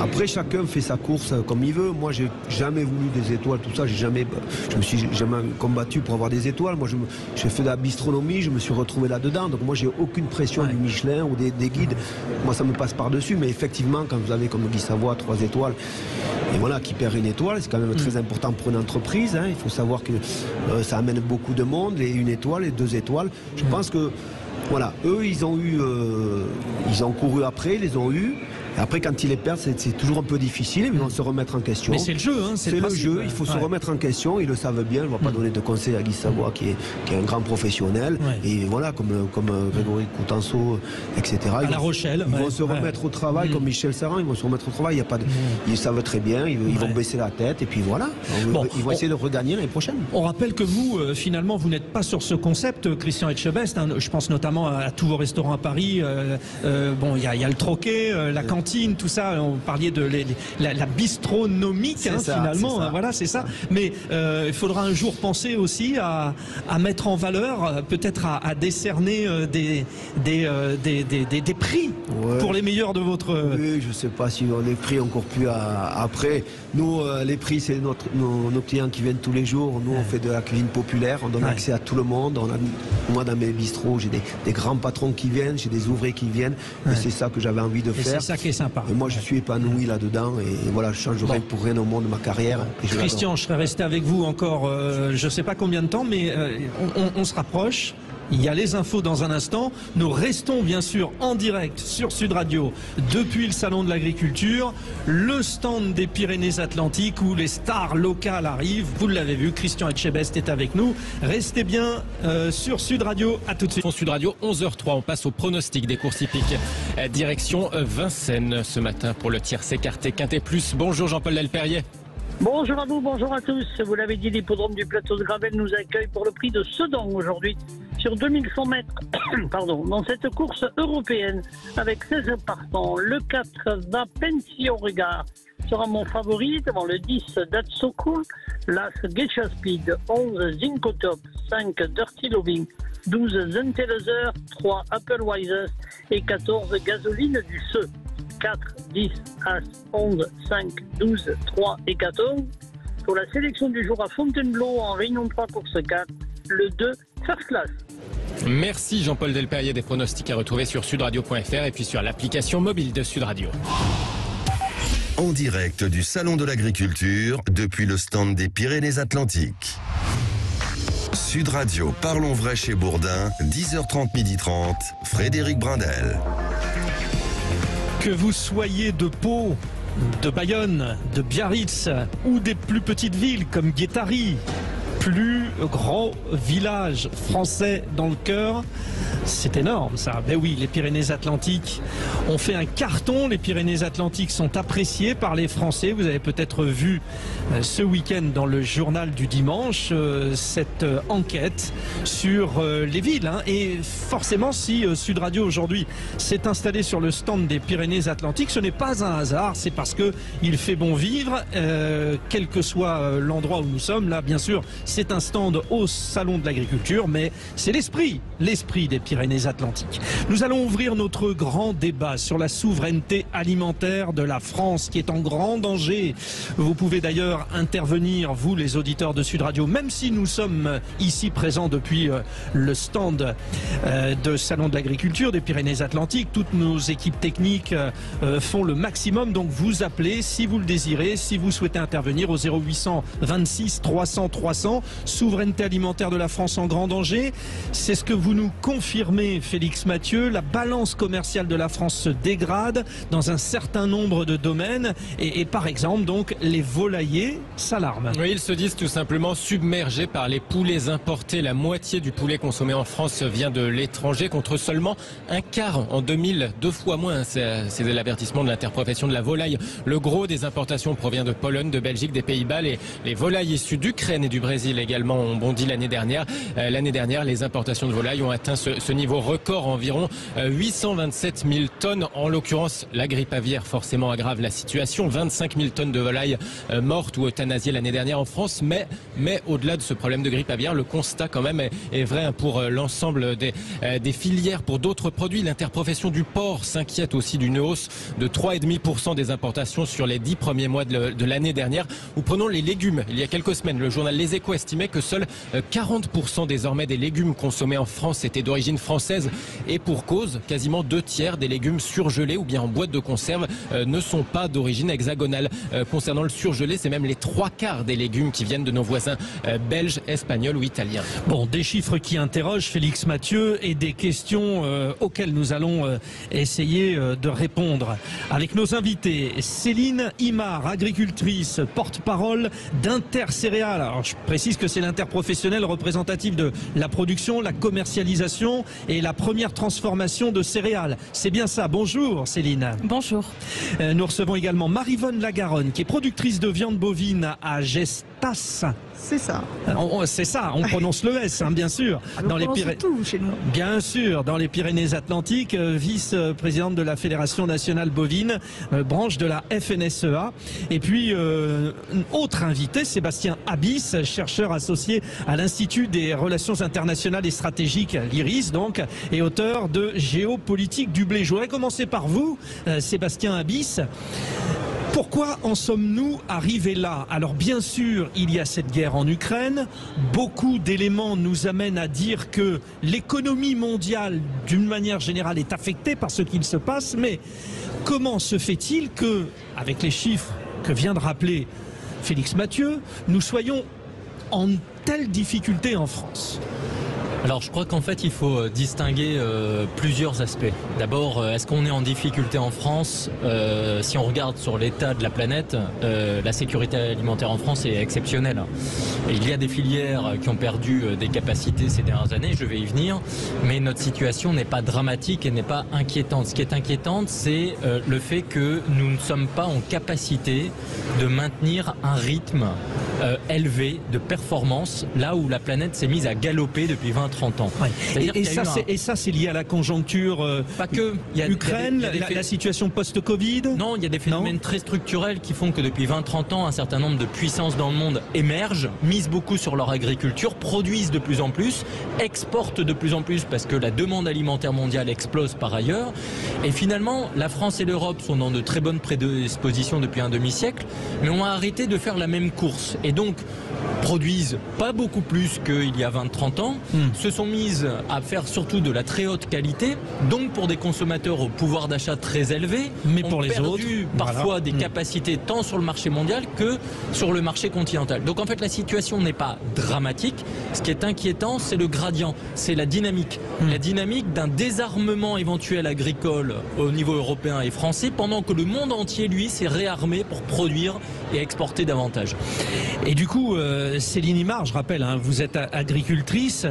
Après, chacun fait sa course comme il veut. Moi, j'ai jamais voulu des étoiles, tout ça. Je me suis jamais combattu pour avoir des étoiles. Moi, j'ai fait de la bistronomie, je me suis retrouvé là-dedans. Donc moi, j'ai aucune pression du Michelin ou des guides. Moi, ça me passe par-dessus. Mais effectivement, quand vous avez, comme Guy Savoie, 3 étoiles, et voilà, qui perd une étoile, c'est quand même très important pour une entreprise. Hein. Il faut savoir que ça amène beaucoup de monde, les 1 étoile, les 2 étoiles. Je pense que, voilà, eux, ils ont couru après, ils les ont eu. Et après, quand ils les perdent, c'est toujours un peu difficile. Ils vont se remettre en question. Mais c'est le jeu, hein, c'est le jeu. Il faut se remettre en question. Ils le savent bien. Je ne vais pas donner de conseils à Guy Savoie, qui est un grand professionnel. Et voilà, comme Grégory Coutenceau, etc. La Rochelle. Ils vont se remettre au travail, comme Michel Sarran. Ils vont se remettre au travail. Il y a pas de... Ils savent très bien. Ils vont baisser la tête. Et puis voilà. Ils vont essayer de regagner l'année prochaine. On rappelle que vous, finalement, vous n'êtes pas sur ce concept, Christian Etchebest. Hein, je pense notamment à tous vos restaurants à Paris. Bon, il y a le troquet, la cantine, tout ça. On parlait de la bistronomique, hein, ça, finalement. ça. Voilà, c'est ça. Mais il faudra un jour penser aussi à mettre en valeur, peut-être à décerner des prix pour les meilleurs de votre... Oui, je ne sais pas si on est pris encore plus après. Nous, les prix, c'est nos clients qui viennent tous les jours. Nous, on fait de la cuisine populaire. On donne accès à tout le monde. Moi, dans mes bistrots, j'ai des grands patrons qui viennent, j'ai des ouvriers qui viennent. Et c'est ça que j'avais envie de faire. C'est ça qui est sympa. Et moi, je suis épanoui là-dedans. Et voilà, je changerai pour rien au monde de ma carrière. Christian, je serais resté avec vous encore, je ne sais pas combien de temps, mais on se rapproche. Il y a les infos dans un instant. Nous restons bien sûr en direct sur Sud Radio depuis le Salon de l'Agriculture, le stand des Pyrénées-Atlantiques où les stars locales arrivent. Vous l'avez vu, Christian Etchebest est avec nous. Restez bien sur Sud Radio. À tout de suite. Sud Radio, 11h03. On passe au pronostic des courses hippiques. Direction Vincennes ce matin pour le tierce écarté Quintet Plus. Bonjour Jean-Paul Delperrier. Bonjour à vous, bonjour à tous. Vous l'avez dit, l'hippodrome du plateau de Gravel nous accueille pour le prix de Sedan aujourd'hui sur 2100 mètres. Pardon, dans cette course européenne avec 16 partants. Le 4 Va Pensio Regard sera mon favori devant le 10 Datsoko, l'As Geisha Speed, 11 Zinco Top, 5 Dirty Loving, 12 Zentelezer, 3 Apple Wisest et 14 Gasoline du Seu. 4, 10, As, 11, 5, 12, 3 et 14. Pour la sélection du jour à Fontainebleau en Réunion 3, course 4, le 2, First Class. Merci Jean-Paul Delperrier, des pronostics à retrouver sur sudradio.fr et puis sur l'application mobile de Sud Radio. En direct du Salon de l'Agriculture, depuis le stand des Pyrénées-Atlantiques. Sud Radio, parlons vrai chez Bourdin, 10h30, 12h30, Frédéric Brindel. Que vous soyez de Pau, de Bayonne, de Biarritz ou des plus petites villes comme Guétari, plus grand village français dans le cœur, c'est énorme ça. Ben oui, les Pyrénées-Atlantiques ont fait un carton. Les Pyrénées-Atlantiques sont appréciées par les Français. Vous avez peut-être vu ce week-end dans le journal du dimanche cette enquête sur les villes. Hein. Et forcément, si Sud Radio aujourd'hui s'est installé sur le stand des Pyrénées-Atlantiques, ce n'est pas un hasard. C'est parce que il fait bon vivre, quel que soit l'endroit où nous sommes. Là, bien sûr, c'est un stand au Salon de l'Agriculture, mais c'est l'esprit des Pyrénées-Atlantiques. Nous allons ouvrir notre grand débat sur la souveraineté alimentaire de la France qui est en grand danger. Vous pouvez d'ailleurs intervenir, vous les auditeurs de Sud Radio, même si nous sommes ici présents depuis le stand de Salon de l'Agriculture des Pyrénées-Atlantiques. Toutes nos équipes techniques font le maximum, donc vous appelez si vous le désirez, si vous souhaitez intervenir au 0800 26 300 300. Souveraineté alimentaire de la France en grand danger, c'est ce que vous nous confirmez, Félix Mathieu. La balance commerciale de la France se dégrade dans un certain nombre de domaines et par exemple donc les volaillers s'alarment. Oui, ils se disent tout simplement submergés par les poulets importés. La moitié du poulet consommé en France vient de l'étranger contre seulement un quart en 2000, 2 fois moins. C'est l'avertissement de l'interprofession de la volaille. Le gros des importations provient de Pologne, de Belgique, des Pays-Bas. Les volailles issues d'Ukraine et du Brésil également ont bondi l'année dernière. L'année dernière, les importations de volailles ont atteint ce niveau record, environ 827 000 tonnes. En l'occurrence, la grippe aviaire forcément aggrave la situation. 25 000 tonnes de volailles mortes ou euthanasiées l'année dernière en France. Mais au-delà de ce problème de grippe aviaire, le constat quand même est vrai pour l'ensemble des filières. Pour d'autres produits, l'interprofession du porc s'inquiète aussi d'une hausse de 3,5% des importations sur les 10 premiers mois de l'année dernière. Ou prenons les légumes. Il y a quelques semaines, le journal Les Échos estimait que seuls 40% désormais des légumes consommés en France étaient d'origine française. Et pour cause, quasiment 2/3 des légumes surgelés ou bien en boîte de conserve ne sont pas d'origine hexagonale. Concernant le surgelé, c'est même les 3/4 des légumes qui viennent de nos voisins belges, espagnols ou italiens. Bon, des chiffres qui interrogent Félix Mathieu et des questions auxquelles nous allons essayer de répondre avec nos invités. Céline Imard, agricultrice, porte-parole d'Intercéréales. Alors, je précise que c'est l'interprofessionnel représentatif de la production, la commercialisation et la première transformation de céréales. C'est bien ça. Bonjour Céline. Bonjour. Nous recevons également Maryvonne Lagaronne, qui est productrice de viande bovine à Gestas. C'est ça. C'est ça, on prononce le S, hein, bien sûr. Dans les Pyrénées. Tout chez nous. Bien sûr, dans les Pyrénées-Atlantiques, vice-présidente de la Fédération nationale bovine, branche de la FNSEA. Et puis, autre invité, Sébastien Abyss, chercheur associé à l'Institut des Relations Internationales et Stratégiques, l'IRIS donc, et auteur de Géopolitique du blé. Je voudrais commencer par vous, Sébastien Abyss. Pourquoi en sommes-nous arrivés là? Alors bien sûr, il y a cette guerre en Ukraine. Beaucoup d'éléments nous amènent à dire que l'économie mondiale, d'une manière générale, est affectée par ce qu'il se passe. Mais comment se fait-il que, avec les chiffres que vient de rappeler Félix Mathieu, nous soyons en telle difficulté en France? Alors je crois qu'en fait il faut distinguer plusieurs aspects. D'abord, est-ce qu'on est en difficulté en France? Si on regarde sur l'état de la planète, la sécurité alimentaire en France est exceptionnelle. Et il y a des filières qui ont perdu des capacités ces dernières années, je vais y venir, mais notre situation n'est pas dramatique et n'est pas inquiétante. Ce qui est inquiétant, c'est le fait que nous ne sommes pas en capacité de maintenir un rythme élevé de performance, là où la planète s'est mise à galoper depuis 20-30 ans. Ouais. Et ça, c'est lié à la conjoncture pas que. Ukraine, la situation post-Covid? Non, il y a des phénomènes très structurels qui font que depuis 20-30 ans, un certain nombre de puissances dans le monde émergent, misent beaucoup sur leur agriculture, produisent de plus en plus, exportent de plus en plus parce que la demande alimentaire mondiale explose par ailleurs. Et finalement, la France et l'Europe sont dans de très bonnes prédispositions depuis un demi-siècle, mais ont arrêté de faire la même course. Et donc, produisent pas beaucoup plus qu'il y a 20-30 ans, se sont mises à faire surtout de la très haute qualité, donc pour des consommateurs au pouvoir d'achat très élevé, mais pour les autres, parfois voilà, des capacités tant sur le marché mondial que sur le marché continental. Donc en fait la situation n'est pas dramatique, ce qui est inquiétant c'est le gradient, c'est la dynamique. La dynamique d'un désarmement éventuel agricole au niveau européen et français pendant que le monde entier lui s'est réarmé pour produire et exporter davantage. Et du coup, Céline Imard, je rappelle, hein, vous êtes agricultrice.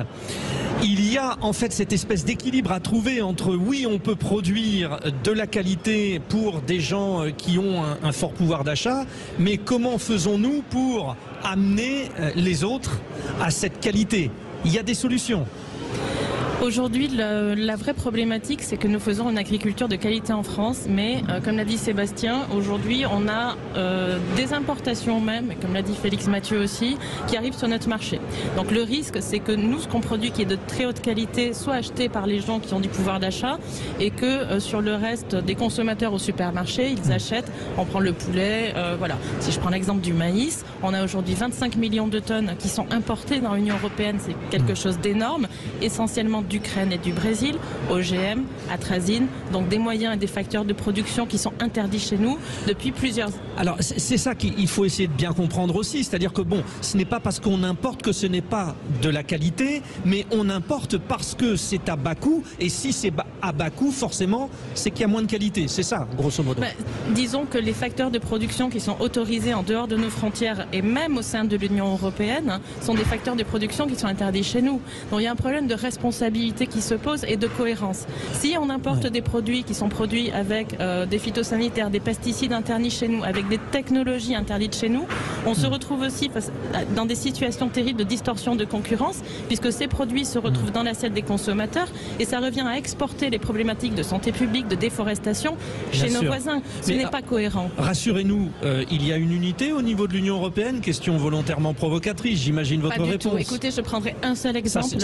Il y a en fait cette espèce d'équilibre à trouver entre oui, on peut produire de la qualité pour des gens qui ont un fort pouvoir d'achat, mais comment faisons-nous pour amener les autres à cette qualité? Il y a des solutions. Aujourd'hui, la vraie problématique, c'est que nous faisons une agriculture de qualité en France, mais comme l'a dit Sébastien, aujourd'hui, on a des importations même, et comme l'a dit Félix Mathieu aussi, qui arrivent sur notre marché. Donc le risque, c'est que nous, ce qu'on produit qui est de très haute qualité, soit acheté par les gens qui ont du pouvoir d'achat, et que sur le reste des consommateurs au supermarché, ils achètent, on prend le poulet, voilà. Si je prends l'exemple du maïs, on a aujourd'hui 25 millions de tonnes qui sont importées dans l'Union européenne, c'est quelque chose d'énorme, essentiellement d'Ukraine et du Brésil, OGM, atrazine, donc des moyens et des facteurs de production qui sont interdits chez nous depuis plusieurs années. Alors c'est ça qu'il faut essayer de bien comprendre aussi, c'est-à-dire que bon, ce n'est pas parce qu'on importe que ce n'est pas de la qualité, mais on importe parce que c'est à bas coût, et si c'est à bas coût, forcément, c'est qu'il y a moins de qualité, c'est ça, grosso modo. Disons que les facteurs de production qui sont autorisés en dehors de nos frontières et même au sein de l'Union européenne sont des facteurs de production qui sont interdits chez nous. Donc il y a un problème de responsabilité qui se pose et de cohérence. Si on importe des produits qui sont produits avec des phytosanitaires, des pesticides interdits chez nous, avec des technologies interdites chez nous, on se retrouve aussi dans des situations terribles de distorsion de concurrence, puisque ces produits se retrouvent dans l'assiette des consommateurs et ça revient à exporter les problématiques de santé publique, de déforestation chez nos voisins. Ce n'est pas cohérent. Rassurez-nous, il y a une unité au niveau de l'Union européenne? Question volontairement provocatrice, j'imagine votre réponse. Tout. Écoutez, je prendrai un seul exemple.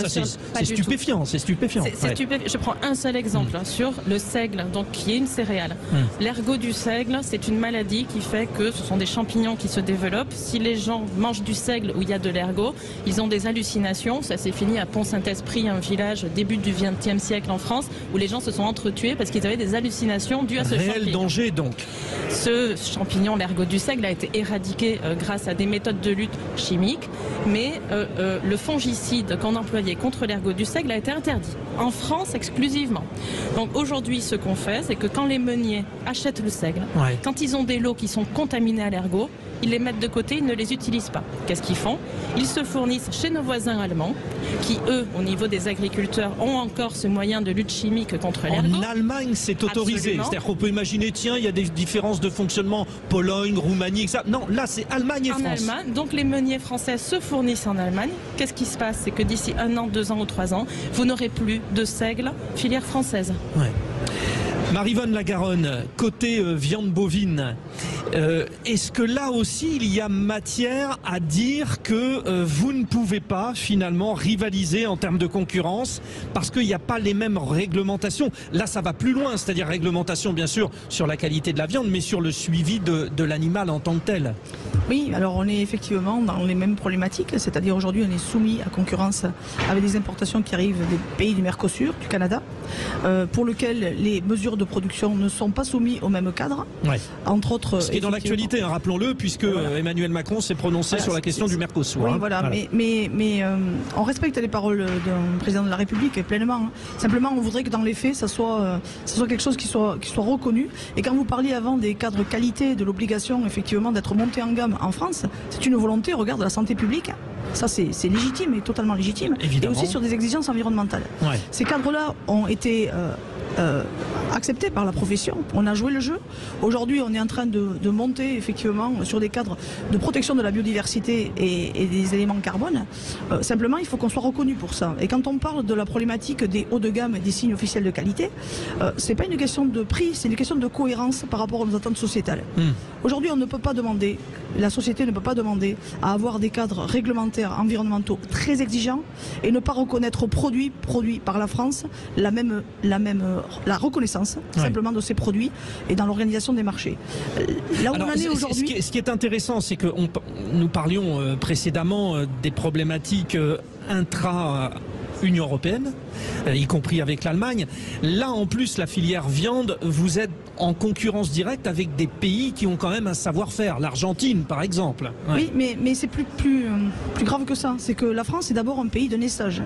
C'est stupéfiant. c'est stupéfiant. Je prends un seul exemple sur le seigle, donc qui est une céréale. L'ergot du seigle, c'est une maladie qui fait que ce sont des champignons qui se développent. Si les gens mangent du seigle où il y a de l'ergot, ils ont des hallucinations. Ça s'est fini à Pont-Saint-Esprit, un village début du XXe siècle en France, où les gens se sont entretués parce qu'ils avaient des hallucinations dues à ce champignon. Réel danger donc. Ce champignon, l'ergot du seigle, a été éradiqué grâce à des méthodes de lutte chimiques, mais le fongicide qu'on employait contre l'ergot du seigle a été interdit, en France exclusivement. Donc aujourd'hui, ce qu'on fait, c'est que quand les meuniers achètent le seigle, quand ils ont des lots qui sont contaminés à l'ergot, ils les mettent de côté, ils ne les utilisent pas. Qu'est-ce qu'ils font? Ils se fournissent chez nos voisins allemands, qui eux, au niveau des agriculteurs, ont encore ce moyen de lutte chimique contre l'ergot. En Allemagne, c'est autorisé. C'est-à-dire qu'on peut imaginer, tiens, il y a des différences de fonctionnement, Pologne, Roumanie, etc. Non, là, c'est Allemagne et France. En Allemagne, donc les meuniers français se fournissent en Allemagne. Qu'est-ce qui se passe? C'est que d'ici 1 an, 2 ans ou 3 ans, vous n'aurez plus de seigle filière française. Maryvonne Lagaronne, côté viande bovine, est-ce que là aussi il y a matière à dire que vous ne pouvez pas finalement rivaliser en termes de concurrence parce qu'il n'y a pas les mêmes réglementations? Là ça va plus loin, c'est-à-dire réglementation bien sûr sur la qualité de la viande, mais sur le suivi de l'animal en tant que tel. Oui, alors on est effectivement dans les mêmes problématiques, c'est-à-dire aujourd'hui on est soumis à concurrence avec des importations qui arrivent des pays du Mercosur, du Canada, pour lequel les mesures de production ne sont pas soumises au même cadre. Entre autres, ce qui est dans l'actualité, rappelons-le, puisque Emmanuel Macron s'est prononcé sur la question du Mercosur. Oui, mais on respecte les paroles d'un président de la République pleinement. Simplement, on voudrait que dans les faits, ça soit quelque chose qui soit reconnu. Et quand vous parliez avant des cadres qualité, de l'obligation effectivement d'être monté en gamme en France, c'est une volonté au regard de la santé publique. Ça, c'est légitime et totalement légitime. Évidemment. Et aussi sur des exigences environnementales. Ces cadres-là ont été acceptés par la profession. On a joué le jeu. Aujourd'hui, on est en train de monter effectivement sur des cadres de protection de la biodiversité et des éléments carbone. Simplement, il faut qu'on soit reconnu pour ça. Et quand on parle de la problématique des hauts de gamme et des signes officiels de qualité, c'est pas une question de prix, c'est une question de cohérence par rapport aux attentes sociétales. Aujourd'hui, on ne peut pas demander, la société ne peut pas demander à avoir des cadres réglementaires environnementaux très exigeants et ne pas reconnaître aux produits par la France la reconnaissance simplement de ces produits et dans l'organisation des marchés. Là où on en est aujourd'hui. Ce qui est intéressant, c'est que nous parlions précédemment des problématiques intra-Union européenne, y compris avec l'Allemagne. Là, en plus, la filière viande, vous êtes en concurrence directe avec des pays qui ont quand même un savoir-faire. L'Argentine, par exemple. Oui, mais c'est plus grave que ça. C'est que la France est d'abord un pays de naissage.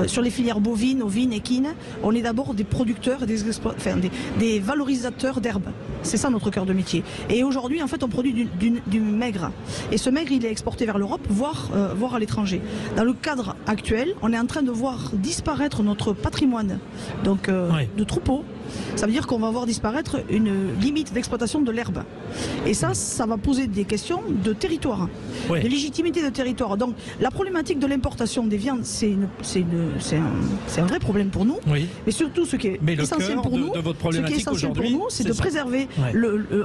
Sur les filières bovines, ovines, équines, on est d'abord des producteurs, des valorisateurs d'herbes. C'est ça notre cœur de métier. Et aujourd'hui, en fait, on produit du maigre. Et ce maigre, il est exporté vers l'Europe, voire à l'étranger. Dans le cadre actuel, on est en train de voir disparaître notre patrimoine de troupeaux. Ça veut dire qu'on va voir disparaître une limite d'exploitation de l'herbe. Et ça va poser des questions de territoire, de légitimité de territoire. Donc la problématique de l'importation des viandes, c'est un vrai problème pour nous. Mais surtout, ce qui est essentiel pour nous, c'est de préserver,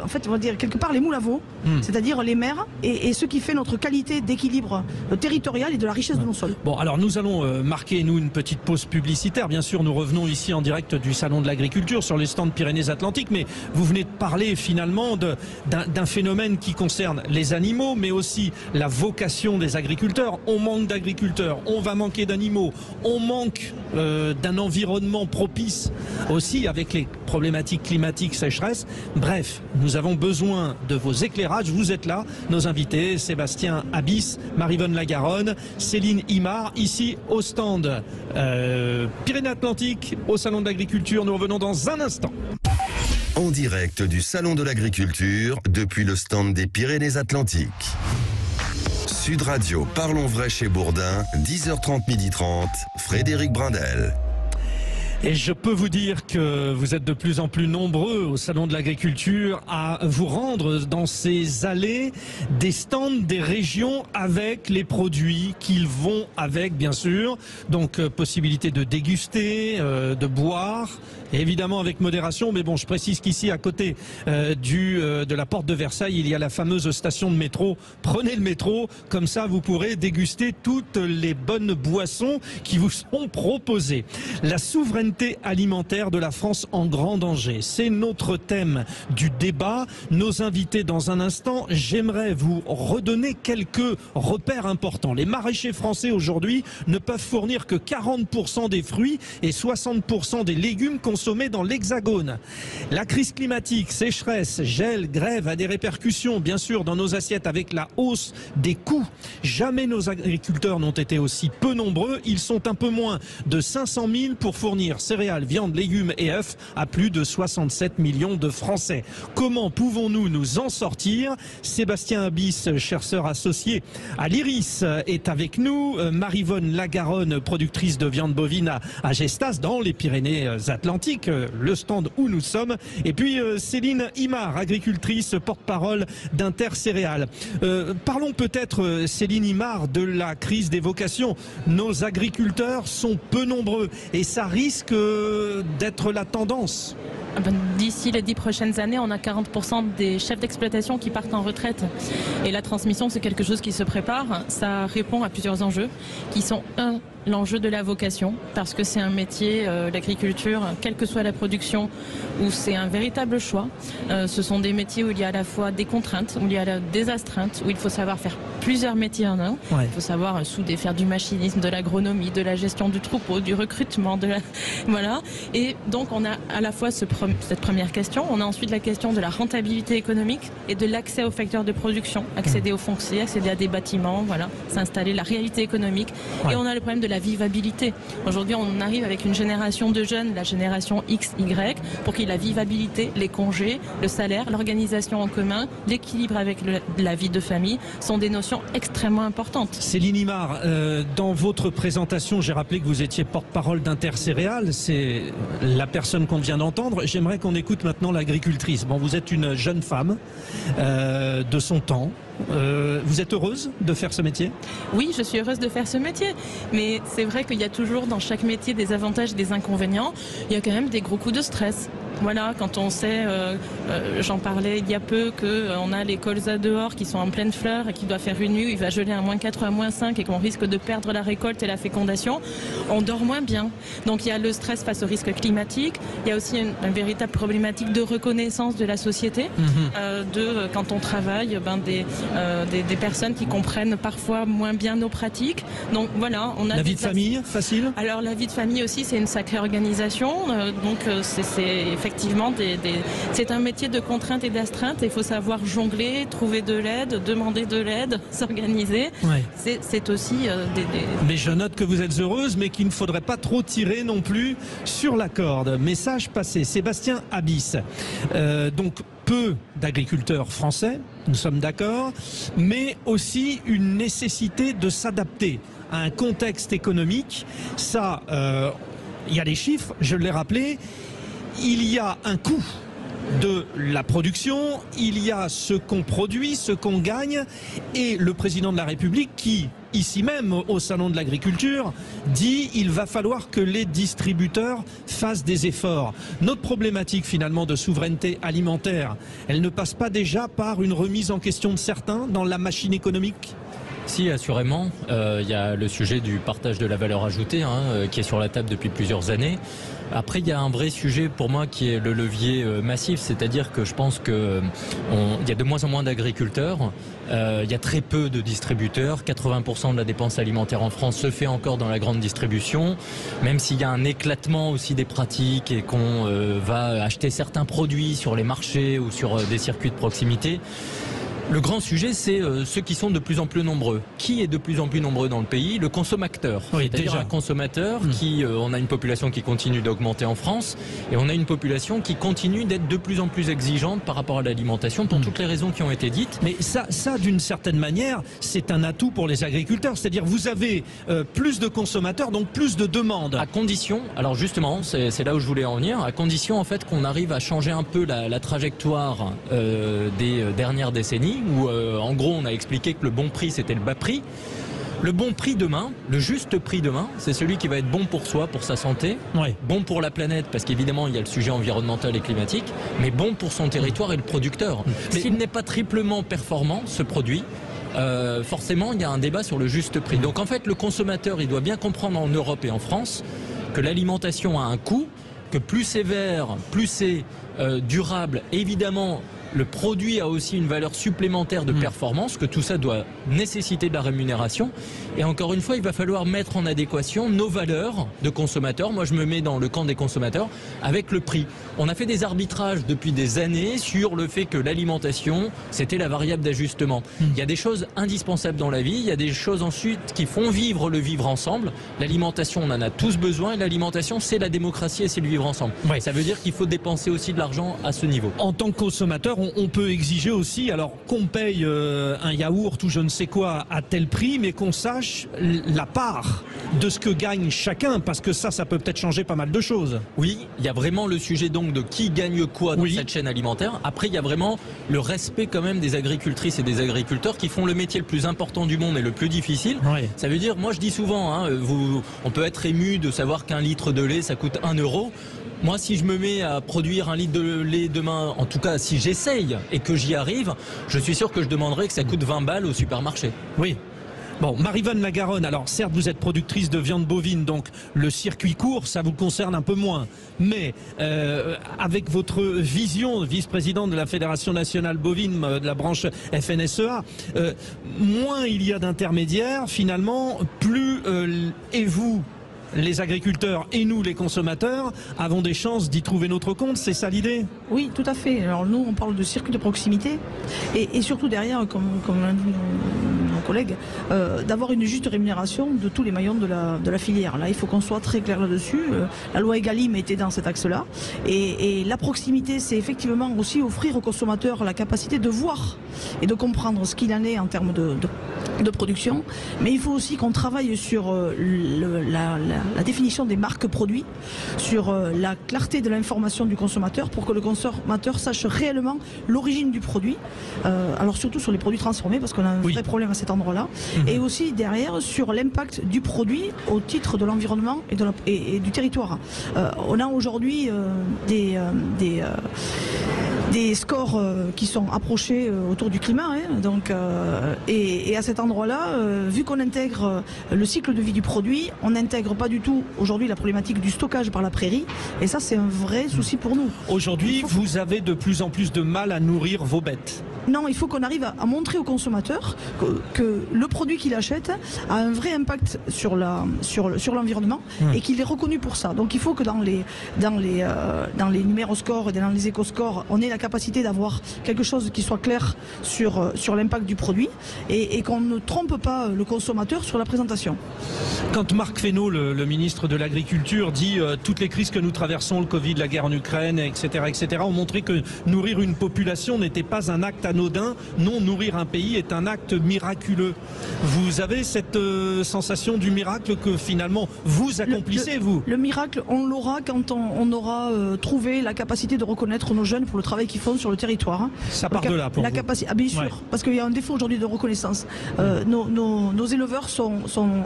en fait, on va dire quelque part les moules à veau, c'est-à-dire les mers, et ce qui fait notre qualité d'équilibre territorial et de la richesse de nos sols. Bon, alors nous allons marquer, nous, une petite pause publicitaire. Bien sûr, nous revenons ici en direct du Salon de l'Agriculture sur les stands Pyrénées-Atlantiques, mais vous venez de parler finalement d'un phénomène qui concerne les animaux, mais aussi la vocation des agriculteurs. On manque d'agriculteurs, on va manquer d'animaux, on manque d'un environnement propice aussi avec les problématiques climatiques, sécheresse. Bref, nous avons besoin de vos éclairages. Vous êtes là, nos invités, Sébastien Abis, Maryvonne Lagaronne, Céline Imard, ici au stand Pyrénées-Atlantiques, au Salon de l'Agriculture. Nous revenons dans un instant. En direct du Salon de l'Agriculture, depuis le stand des Pyrénées-Atlantiques. Sud Radio, Parlons Vrai chez Bourdin, 10h30, 12h30, Frédéric Brindel. Et je peux vous dire que vous êtes de plus en plus nombreux au Salon de l'Agriculture à vous rendre dans ces allées des stands des régions avec les produits qu'ils vont avec, bien sûr. Donc, possibilité de déguster, de boire, et évidemment avec modération. Mais bon, je précise qu'ici, à côté de la porte de Versailles, il y a la fameuse station de métro. Prenez le métro, comme ça vous pourrez déguster toutes les bonnes boissons qui vous sont proposées. La souveraineté alimentaire de la France en grand danger. C'est notre thème du débat. Nos invités dans un instant. J'aimerais vous redonner quelques repères importants. Les maraîchers français aujourd'hui ne peuvent fournir que 40% des fruits et 60% des légumes consommés dans l'Hexagone. La crise climatique, sécheresse, gel, grève a des répercussions bien sûr dans nos assiettes avec la hausse des coûts. Jamais nos agriculteurs n'ont été aussi peu nombreux. Ils sont un peu moins de 500 000 pour fournir céréales, viande, légumes et œufs à plus de 67 millions de Français. Comment pouvons-nous nous en sortir? Sébastien Abyss, chercheur associé à l'IRIS, est avec nous. Maryvonne Lagaronne, productrice de viande bovine à Gestas, dans les Pyrénées-Atlantiques, le stand où nous sommes. Et puis Céline Imard, agricultrice, porte-parole d'Intercéréales. Parlons peut-être, Céline Imard, de la crise des vocations. Nos agriculteurs sont peu nombreux et ça risque d'être la tendance. D'ici les 10 prochaines années, on a 40% des chefs d'exploitation qui partent en retraite. Et la transmission, c'est quelque chose qui se prépare. Ça répond à plusieurs enjeux qui sont l'enjeu de la vocation, parce que c'est un métier, l'agriculture, quelle que soit la production, où c'est un véritable choix. Ce sont des métiers où il y a à la fois des contraintes, où il y a des astreintes, où il faut savoir faire plusieurs métiers en un. Ouais. Il faut savoir souder, faire du machinisme, de l'agronomie, de la gestion du troupeau, du recrutement, voilà. Et donc on a à la fois cette première question, on a ensuite la question de la rentabilité économique et de l'accès aux facteurs de production, accéder au foncier, accéder à des bâtiments, voilà, s'installer, la réalité économique. Ouais. Et on a le problème de la vivabilité. Aujourd'hui, on arrive avec une génération de jeunes, la génération X, Y, pour qu'il y ait la vivabilité, les congés, le salaire, l'organisation en commun, l'équilibre avec la vie de famille sont des notions extrêmement importantes. Céline Imard, dans votre présentation, j'ai rappelé que vous étiez porte-parole d'Intercéréales, c'est la personne qu'on vient d'entendre. J'aimerais qu'on écoute maintenant l'agricultrice. Bon, vous êtes une jeune femme de son temps. Vous êtes heureuse de faire ce métier? Oui, je suis heureuse de faire ce métier. Mais c'est vrai qu'il y a toujours dans chaque métier des avantages et des inconvénients. Il y a quand même des gros coups de stress. Voilà, quand on sait, j'en parlais il y a peu, qu'on a les colzas dehors qui sont en pleine fleur et qui doivent faire une nuit, il va geler à -4 à -5 et qu'on risque de perdre la récolte et la fécondation, on dort moins bien. Donc il y a le stress face au risque climatique, il y a aussi une véritable problématique de reconnaissance de la société, quand on travaille, des personnes qui comprennent parfois moins bien nos pratiques. Donc voilà, on a la vie de famille, facile? Alors la vie de famille aussi, c'est une sacrée organisation, donc c'est effectivement c'est un métier de contrainte et d'astreinte. Il faut savoir jongler, trouver de l'aide, demander de l'aide, s'organiser. Ouais. C'est aussi Mais je note que vous êtes heureuse, mais qu'il ne faudrait pas trop tirer non plus sur la corde. Message passé. Sébastien Abyss. Donc peu d'agriculteurs français, nous sommes d'accord, mais aussi une nécessité de s'adapter à un contexte économique. Ça, il y a les chiffres, je l'ai rappelé. Il y a un coût de la production, il y a ce qu'on produit, ce qu'on gagne, et le président de la République qui, ici même au Salon de l'Agriculture, dit il va falloir que les distributeurs fassent des efforts. Notre problématique finalement de souveraineté alimentaire, elle ne passe pas déjà par une remise en question de certains dans la machine économique ? Si, assurément. Il y a le sujet du partage de la valeur ajoutée qui est sur la table depuis plusieurs années. Après, il y a un vrai sujet pour moi qui est le levier massif, c'est-à-dire que je pense qu'il y a de moins en moins d'agriculteurs, il y a très peu de distributeurs, 80% de la dépense alimentaire en France se fait encore dans la grande distribution, même s'il y a un éclatement aussi des pratiques et qu'on va acheter certains produits sur les marchés ou sur des circuits de proximité. Le grand sujet, c'est ceux qui sont de plus en plus nombreux. Qui est de plus en plus nombreux dans le pays? Le consommateur. Oui, c'est-à-dire un consommateur qui, on a une population qui continue d'augmenter en France et on a une population qui continue d'être de plus en plus exigeante par rapport à l'alimentation pour toutes les raisons qui ont été dites. Mais ça d'une certaine manière, c'est un atout pour les agriculteurs. C'est-à-dire vous avez plus de consommateurs, donc plus de demandes. À condition, alors justement, c'est là où je voulais en venir, à condition en fait qu'on arrive à changer un peu la trajectoire des dernières décennies, où en gros on a expliqué que le bon prix c'était le bas prix. Le bon prix demain, le juste prix demain, c'est celui qui va être bon pour soi, pour sa santé, bon pour la planète, parce qu'évidemment il y a le sujet environnemental et climatique, mais bon pour son territoire et le producteur. S'il n'est pas triplement performant, ce produit, forcément il y a un débat sur le juste prix. Donc en fait le consommateur il doit bien comprendre en Europe et en France que l'alimentation a un coût, que plus c'est vert, plus c'est durable, évidemment le produit a aussi une valeur supplémentaire de performance, que tout ça doit nécessiter de la rémunération. Et encore une fois, il va falloir mettre en adéquation nos valeurs de consommateurs. Moi, je me mets dans le camp des consommateurs avec le prix. On a fait des arbitrages depuis des années sur le fait que l'alimentation, c'était la variable d'ajustement. Il y a des choses indispensables dans la vie, il y a des choses ensuite qui font vivre le vivre ensemble. L'alimentation, on en a tous besoin et l'alimentation, c'est la démocratie et c'est le vivre ensemble. Ça veut dire qu'il faut dépenser aussi de l'argent à ce niveau. En tant que consommateur, on peut exiger aussi alors qu'on paye un yaourt ou je ne sais quoi à tel prix, mais qu'on sache la part de ce que gagne chacun, parce que ça peut peut-être changer pas mal de choses. Oui, il y a vraiment le sujet donc de qui gagne quoi dans cette chaîne alimentaire. Après, il y a vraiment le respect quand même des agricultrices et des agriculteurs qui font le métier le plus important du monde et le plus difficile. Ça veut dire, moi je dis souvent, on peut être ému de savoir qu'un litre de lait ça coûte 1 €. Moi, si je me mets à produire un litre de lait demain, en tout cas si j'essaye et que j'y arrive, je suis sûr que je demanderai que ça coûte 20 balles au supermarché. Oui. Bon, Maryvonne Lagaronne, alors certes vous êtes productrice de viande bovine, donc le circuit court, ça vous concerne un peu moins. Mais avec votre vision, vice-présidente de la Fédération nationale bovine, de la branche FNSEA, moins il y a d'intermédiaires, finalement, plus et vous, les agriculteurs et nous, les consommateurs, avons des chances d'y trouver notre compte. C'est ça l'idée? Oui, tout à fait. Alors nous, on parle de circuit de proximité et surtout derrière, comme l'ont dit nos collègues, d'avoir une juste rémunération de tous les maillons de la filière. Là, il faut qu'on soit très clair là-dessus. La loi Egalim était dans cet axe-là. Et la proximité, c'est effectivement aussi offrir aux consommateurs la capacité de voir et de comprendre ce qu'il en est en termes de production. Mais il faut aussi qu'on travaille sur la définition des marques produits, sur la clarté de l'information du consommateur pour que le consommateur sache réellement l'origine du produit. Alors surtout sur les produits transformés parce qu'on a un vrai problème à cet endroit-là. Et aussi derrière sur l'impact du produit au titre de l'environnement et du territoire. On a aujourd'hui des scores qui sont approchés autour du climat. Donc, et à cet endroit-là, vu qu'on intègre le cycle de vie du produit, on n'intègre pas du tout aujourd'hui la problématique du stockage par la prairie. Et ça, c'est un vrai souci pour nous. Aujourd'hui, vous avez de plus en plus de mal à nourrir vos bêtes. Non, il faut qu'on arrive à montrer au consommateur que le produit qu'il achète a un vrai impact sur l'environnement et qu'il est reconnu pour ça. Donc il faut que dans les numéroscores et dans les écoscores, on ait la capacité d'avoir quelque chose qui soit clair sur l'impact du produit et qu'on ne trompe pas le consommateur sur la présentation. Quand Marc Fesneau, le ministre de l'Agriculture, dit toutes les crises que nous traversons, le Covid, la guerre en Ukraine, etc., ont montré que nourrir une population n'était pas un acte anodin. Non, nourrir un pays est un acte miraculeux. Vous avez cette sensation du miracle que finalement vous accomplissez, vous? Le miracle, on l'aura quand on aura trouvé la capacité de reconnaître nos jeunes pour le travail qu'ils font sur le territoire. Ça part de là pour vous? Bien sûr, parce qu'il y a un défaut aujourd'hui de reconnaissance. Nos éleveurs sont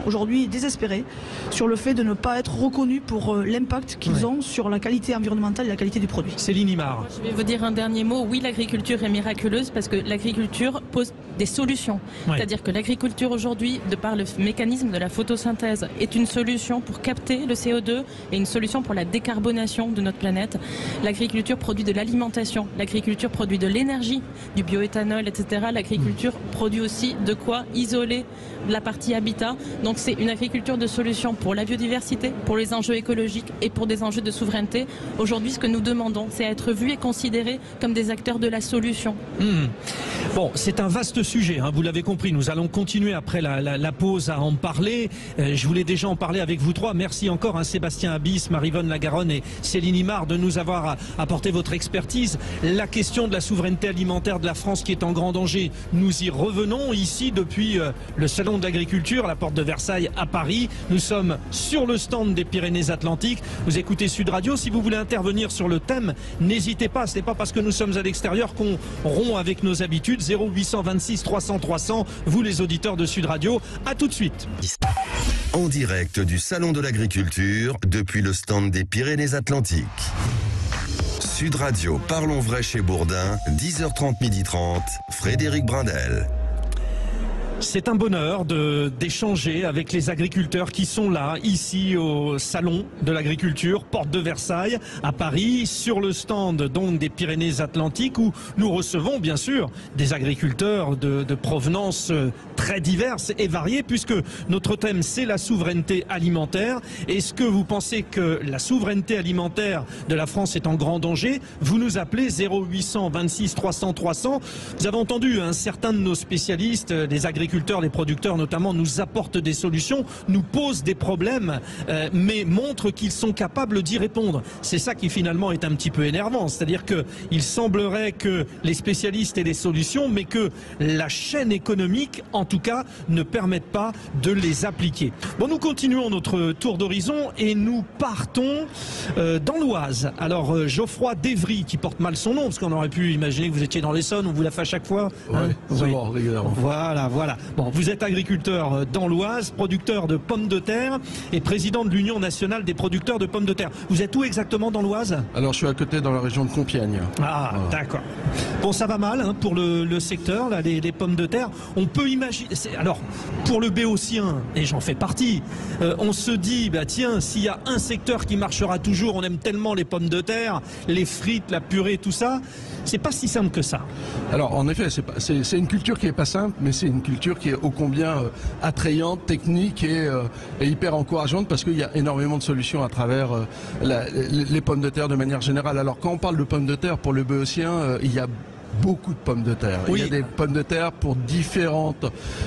aujourd'hui désespérés sur le fait de ne pas être reconnus pour l'impact qu'ils ont sur la qualité environnementale et la qualité du produit. Céline Imard. Je vais vous dire un dernier mot. Oui, l'agriculture est miraculeuse parce que l'agriculture pose des solutions. C'est-à-dire que l'agriculture aujourd'hui, de par le mécanisme de la photosynthèse, est une solution pour capter le CO2 et une solution pour la décarbonation de notre planète. L'agriculture produit de l'alimentation, l'agriculture produit de l'énergie, du bioéthanol, etc. L'agriculture produit aussi de quoi isoler la partie habitat. Donc c'est une agriculture de solution pour la biodiversité, pour les enjeux écologiques et pour des enjeux de souveraineté. Aujourd'hui, ce que nous demandons, c'est être vus et considérés comme des acteurs de la solution. Bon, c'est un vaste sujet, hein, vous l'avez compris. Nous allons continuer après la pause à en parler. Je voulais déjà en parler avec vous trois. Merci encore, hein, Sébastien Abyss, Maryvonne Lagaronne et Céline Imard, de nous avoir apporté votre expertise. La question de la souveraineté alimentaire de la France qui est en grand danger, nous y revenons ici depuis le Salon de l'Agriculture, à la porte de Versailles à Paris. Nous sommes sur le stand des Pyrénées-Atlantiques. Vous écoutez Sud Radio. Si vous voulez intervenir sur le thème, n'hésitez pas. Ce n'est pas parce que nous sommes à l'extérieur qu'on rompt avec nos habitudes. 0826 300 300, vous les auditeurs de Sud Radio. À tout de suite. En direct du Salon de l'Agriculture, depuis le stand des Pyrénées-Atlantiques. Sud Radio, parlons vrai chez Bourdin, 10h30, 12h30, Frédéric Brindel. C'est un bonheur d'échanger avec les agriculteurs qui sont là, ici au Salon de l'Agriculture, porte de Versailles, à Paris, sur le stand donc des Pyrénées-Atlantiques, où nous recevons bien sûr des agriculteurs de provenance très diverses et variées, puisque notre thème c'est la souveraineté alimentaire. Est-ce que vous pensez que la souveraineté alimentaire de la France est en grand danger? Vous nous appelez 0826 300 300. Vous avez entendu, certains de nos spécialistes, les agriculteurs, les producteurs notamment, nous apportent des solutions, nous posent des problèmes, mais montrent qu'ils sont capables d'y répondre. C'est ça qui finalement est un petit peu énervant, c'est-à-dire qu'il semblerait que les spécialistes aient des solutions, mais que la chaîne économique, en tout cas, ne permette pas de les appliquer. Bon, nous continuons notre tour d'horizon et nous partons dans l'Oise. Alors, Geoffroy d'Evry, qui porte mal son nom, parce qu'on aurait pu imaginer que vous étiez dans l'Essonne, on vous l'a fait à chaque fois. Oui, régulièrement. Voilà. Bon, vous êtes agriculteur dans l'Oise, producteur de pommes de terre et président de l'Union nationale des producteurs de pommes de terre. Vous êtes où exactement dans l'Oise? Alors, je suis à côté dans la région de Compiègne. Ah, voilà. D'accord. Bon, ça va mal pour le secteur, là, les pommes de terre. On peut imaginer... Alors, pour le Béotien, et j'en fais partie, on se dit, tiens, s'il y a un secteur qui marchera toujours, on aime tellement les pommes de terre, les frites, la purée, tout ça, c'est pas si simple que ça. Alors, en effet, c'est une culture qui est pas simple, mais c'est une culture qui est ô combien attrayante, technique et hyper encourageante, parce qu'il y a énormément de solutions à travers les pommes de terre de manière générale. Alors, quand on parle de pommes de terre, pour le Béotien, il y a beaucoup de pommes de terre. Oui. Il y a des pommes de terre pour différentes...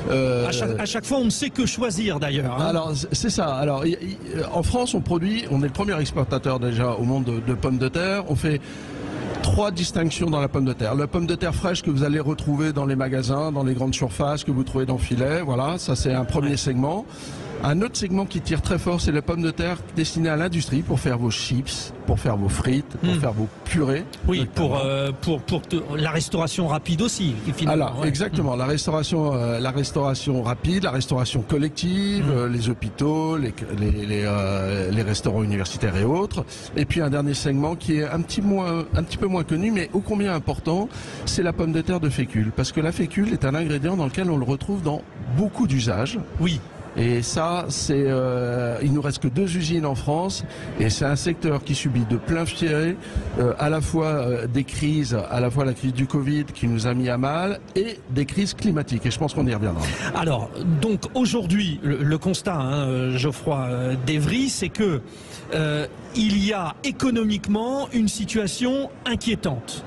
À chaque fois, on ne sait que choisir d'ailleurs. Alors, c'est ça. Alors, en France, on est le premier exportateur déjà au monde de pommes de terre. On fait 3 distinctions dans la pomme de terre. La pomme de terre fraîche que vous allez retrouver dans les magasins, dans les grandes surfaces, que vous trouvez dans le filet. Voilà, ça c'est un premier segment. Un autre segment qui tire très fort, c'est la pomme de terre destinée à l'industrie pour faire vos chips, pour faire vos frites, pour faire vos purées. Oui, pour la restauration rapide aussi, finalement. Alors, exactement, la restauration rapide, la restauration collective, les hôpitaux, les restaurants universitaires et autres. Et puis un dernier segment qui est un petit peu moins connu, mais ô combien important, c'est la pomme de terre de fécule. Parce que la fécule est un ingrédient dans lequel on le retrouve dans beaucoup d'usages. Oui. Et ça, il nous reste que 2 usines en France, et c'est un secteur qui subit de plein fouet à la fois des crises, à la fois la crise du Covid qui nous a mis à mal, et des crises climatiques. Et je pense qu'on y reviendra. Alors, donc aujourd'hui, le constat, Geoffroy d'Evry, c'est que il y a économiquement une situation inquiétante.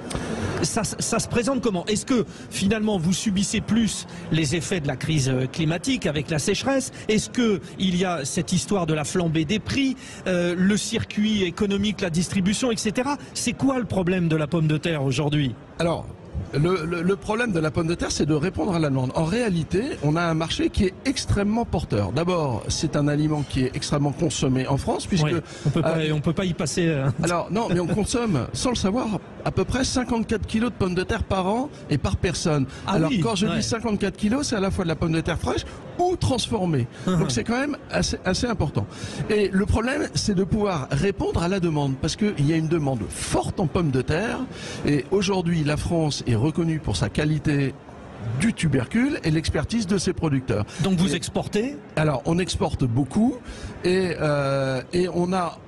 Ça se présente comment? Est-ce que finalement vous subissez plus les effets de la crise climatique avec la sécheresse? Est-ce que il y a cette histoire de la flambée des prix, le circuit économique, la distribution, etc. C'est quoi le problème de la pomme de terre aujourd'hui? Alors, le problème de la pomme de terre, c'est de répondre à la demande. En réalité, on a un marché qui est extrêmement porteur. D'abord, c'est un aliment qui est extrêmement consommé en France, puisque... Oui, on peut pas y passer... Alors, non, mais on consomme, sans le savoir, à peu près 54 kilos de pommes de terre par an et par personne. Alors, quand je dis 54 kilos, c'est à la fois de la pomme de terre fraîche ou transformée. Donc, c'est quand même assez important. Et le problème, c'est de pouvoir répondre à la demande, parce qu'il y a une demande forte en pommes de terre, et aujourd'hui, la France est reconnue pour sa qualité du tubercule et l'expertise de ses producteurs. Donc vous exportez? Alors on exporte beaucoup et on a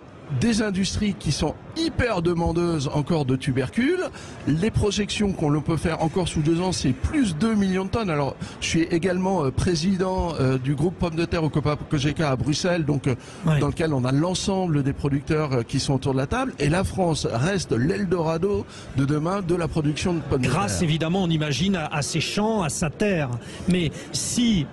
des industries qui sont hyper demandeuses encore de tubercules. Les projections qu'on peut faire encore sous 2 ans, c'est plus 2 millions de tonnes. Alors, je suis également président du groupe Pommes de terre au Copa-Cogeca à Bruxelles, donc dans lequel on a l'ensemble des producteurs qui sont autour de la table. Et la France reste l'Eldorado de demain de la production de pommes de terre. Grâce évidemment, on imagine, à ses champs, à sa terre. Mais si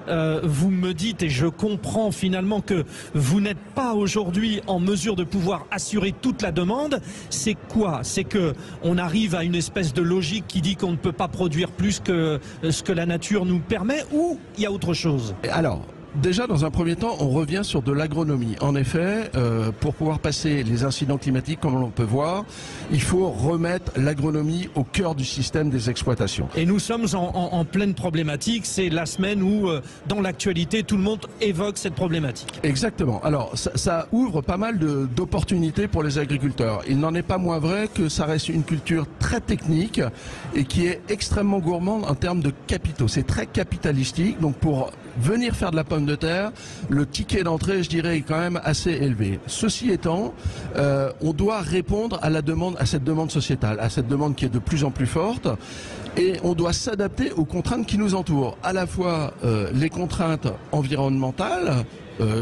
vous me dites, et je comprends finalement que vous n'êtes pas aujourd'hui en mesure de pouvoir assurer toute la demande, c'est quoi? C'est que on arrive à une espèce de logique qui dit qu'on ne peut pas produire plus que ce que la nature nous permet, ou il y a autre chose? Alors, déjà, dans un premier temps, on revient sur de l'agronomie. En effet, pour pouvoir passer les incidents climatiques, comme l'on peut voir, il faut remettre l'agronomie au cœur du système des exploitations. Et nous sommes en pleine problématique. C'est la semaine où, dans l'actualité, tout le monde évoque cette problématique. Exactement. Alors, ça ouvre pas mal d'opportunités pour les agriculteurs. Il n'en est pas moins vrai que ça reste une culture très technique et qui est extrêmement gourmande en termes de capitaux. C'est très capitalistique. Donc, pour venir faire de la pomme de terre, le ticket d'entrée, je dirais, est quand même assez élevé. Ceci étant, on doit répondre à cette demande sociétale, à cette demande qui est de plus en plus forte, et on doit s'adapter aux contraintes qui nous entourent, à la fois les contraintes environnementales,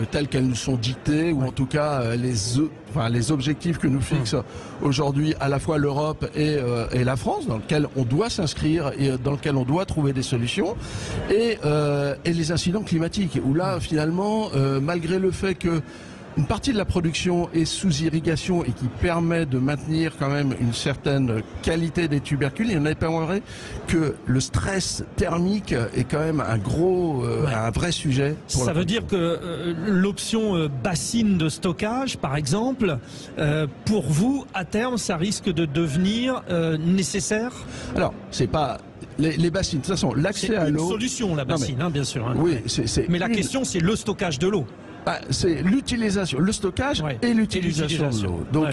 telles qu'elles nous sont dictées, ou en tout cas les objectifs que nous fixe aujourd'hui à la fois l'Europe et la France, dans lequel on doit s'inscrire et dans lequel on doit trouver des solutions, et les incidents climatiques, où là finalement, malgré le fait que une partie de la production est sous irrigation et qui permet de maintenir quand même une certaine qualité des tubercules, il n'en est pas moins vrai que le stress thermique est quand même un vrai sujet. Ça veut dire que l'option bassine de stockage, par exemple, pour vous, à terme, ça risque de devenir nécessaire? Alors, c'est pas... Les bassines, de toute façon, l'accès à l'eau... C'est une solution, la bassine, bien sûr. Oui, mais la question, c'est le stockage de l'eau. C'est l'utilisation, le stockage et l'utilisation de l'eau. Donc,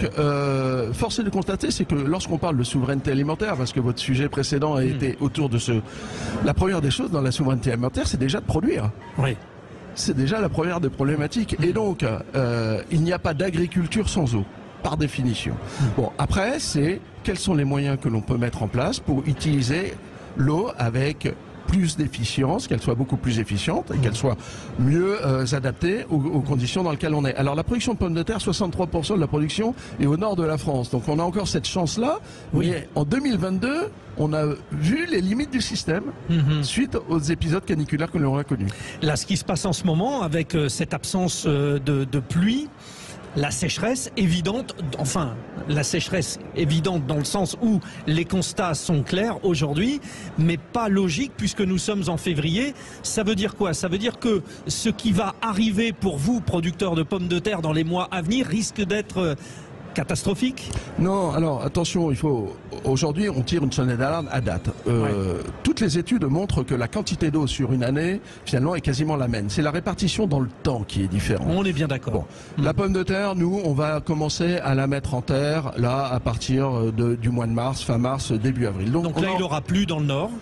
force est de constater, c'est que lorsqu'on parle de souveraineté alimentaire, parce que votre sujet précédent a été autour de la première des choses dans la souveraineté alimentaire, c'est déjà de produire. Oui. C'est déjà la première des problématiques. Et donc, il n'y a pas d'agriculture sans eau, par définition. Bon, après, c'est quels sont les moyens que l'on peut mettre en place pour utiliser l'eau avec plus d'efficience, qu'elle soit beaucoup plus efficiente et qu'elle soit mieux adaptée aux conditions dans lesquelles on est. Alors la production de pommes de terre, 63% de la production est au nord de la France. Donc on a encore cette chance-là. Oui. Mais en 2022, on a vu les limites du système suite aux épisodes caniculaires que l'on a connus. Là, ce qui se passe en ce moment avec cette absence de pluie, la sécheresse évidente, la sécheresse évidente dans le sens où les constats sont clairs aujourd'hui, mais pas logique puisque nous sommes en février. Ça veut dire quoi? Ça veut dire que ce qui va arriver pour vous, producteurs de pommes de terre, dans les mois à venir, risque d'être catastrophique? Non, alors attention, aujourd'hui on tire une sonnette d'alarme à date. Toutes les études montrent que la quantité d'eau sur une année finalement est quasiment la même. C'est la répartition dans le temps qui est différente. On est bien d'accord. Bon. La pomme de terre, nous on va commencer à la mettre en terre là à partir du mois de mars, fin mars, début avril. Donc là il n'aura plus dans le nord.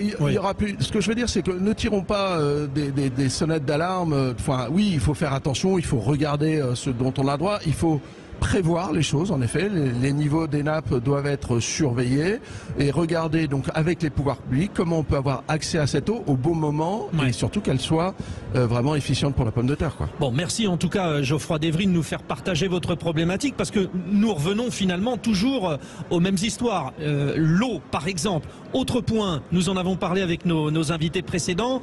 Il y aura plus. Ce que je veux dire, c'est que ne tirons pas des sonnettes d'alarme. Oui, il faut faire attention, il faut regarder ce dont on a droit, il faut prévoir les choses, en effet, les niveaux des nappes doivent être surveillés et regarder donc avec les pouvoirs publics comment on peut avoir accès à cette eau au bon moment et surtout qu'elle soit vraiment efficiente pour la pomme de terre, quoi. Bon, merci en tout cas Geoffroy Devry de nous faire partager votre problématique parce que nous revenons finalement toujours aux mêmes histoires. L'eau, par exemple. Autre point, nous en avons parlé avec nos invités précédents.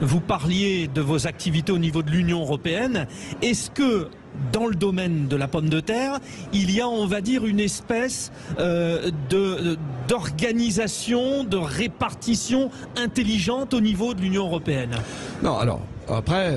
Vous parliez de vos activités au niveau de l'Union européenne. Est-ce que dans le domaine de la pomme de terre, il y a, on va dire, une espèce d'organisation, de répartition intelligente au niveau de l'Union européenne? Non, alors, après,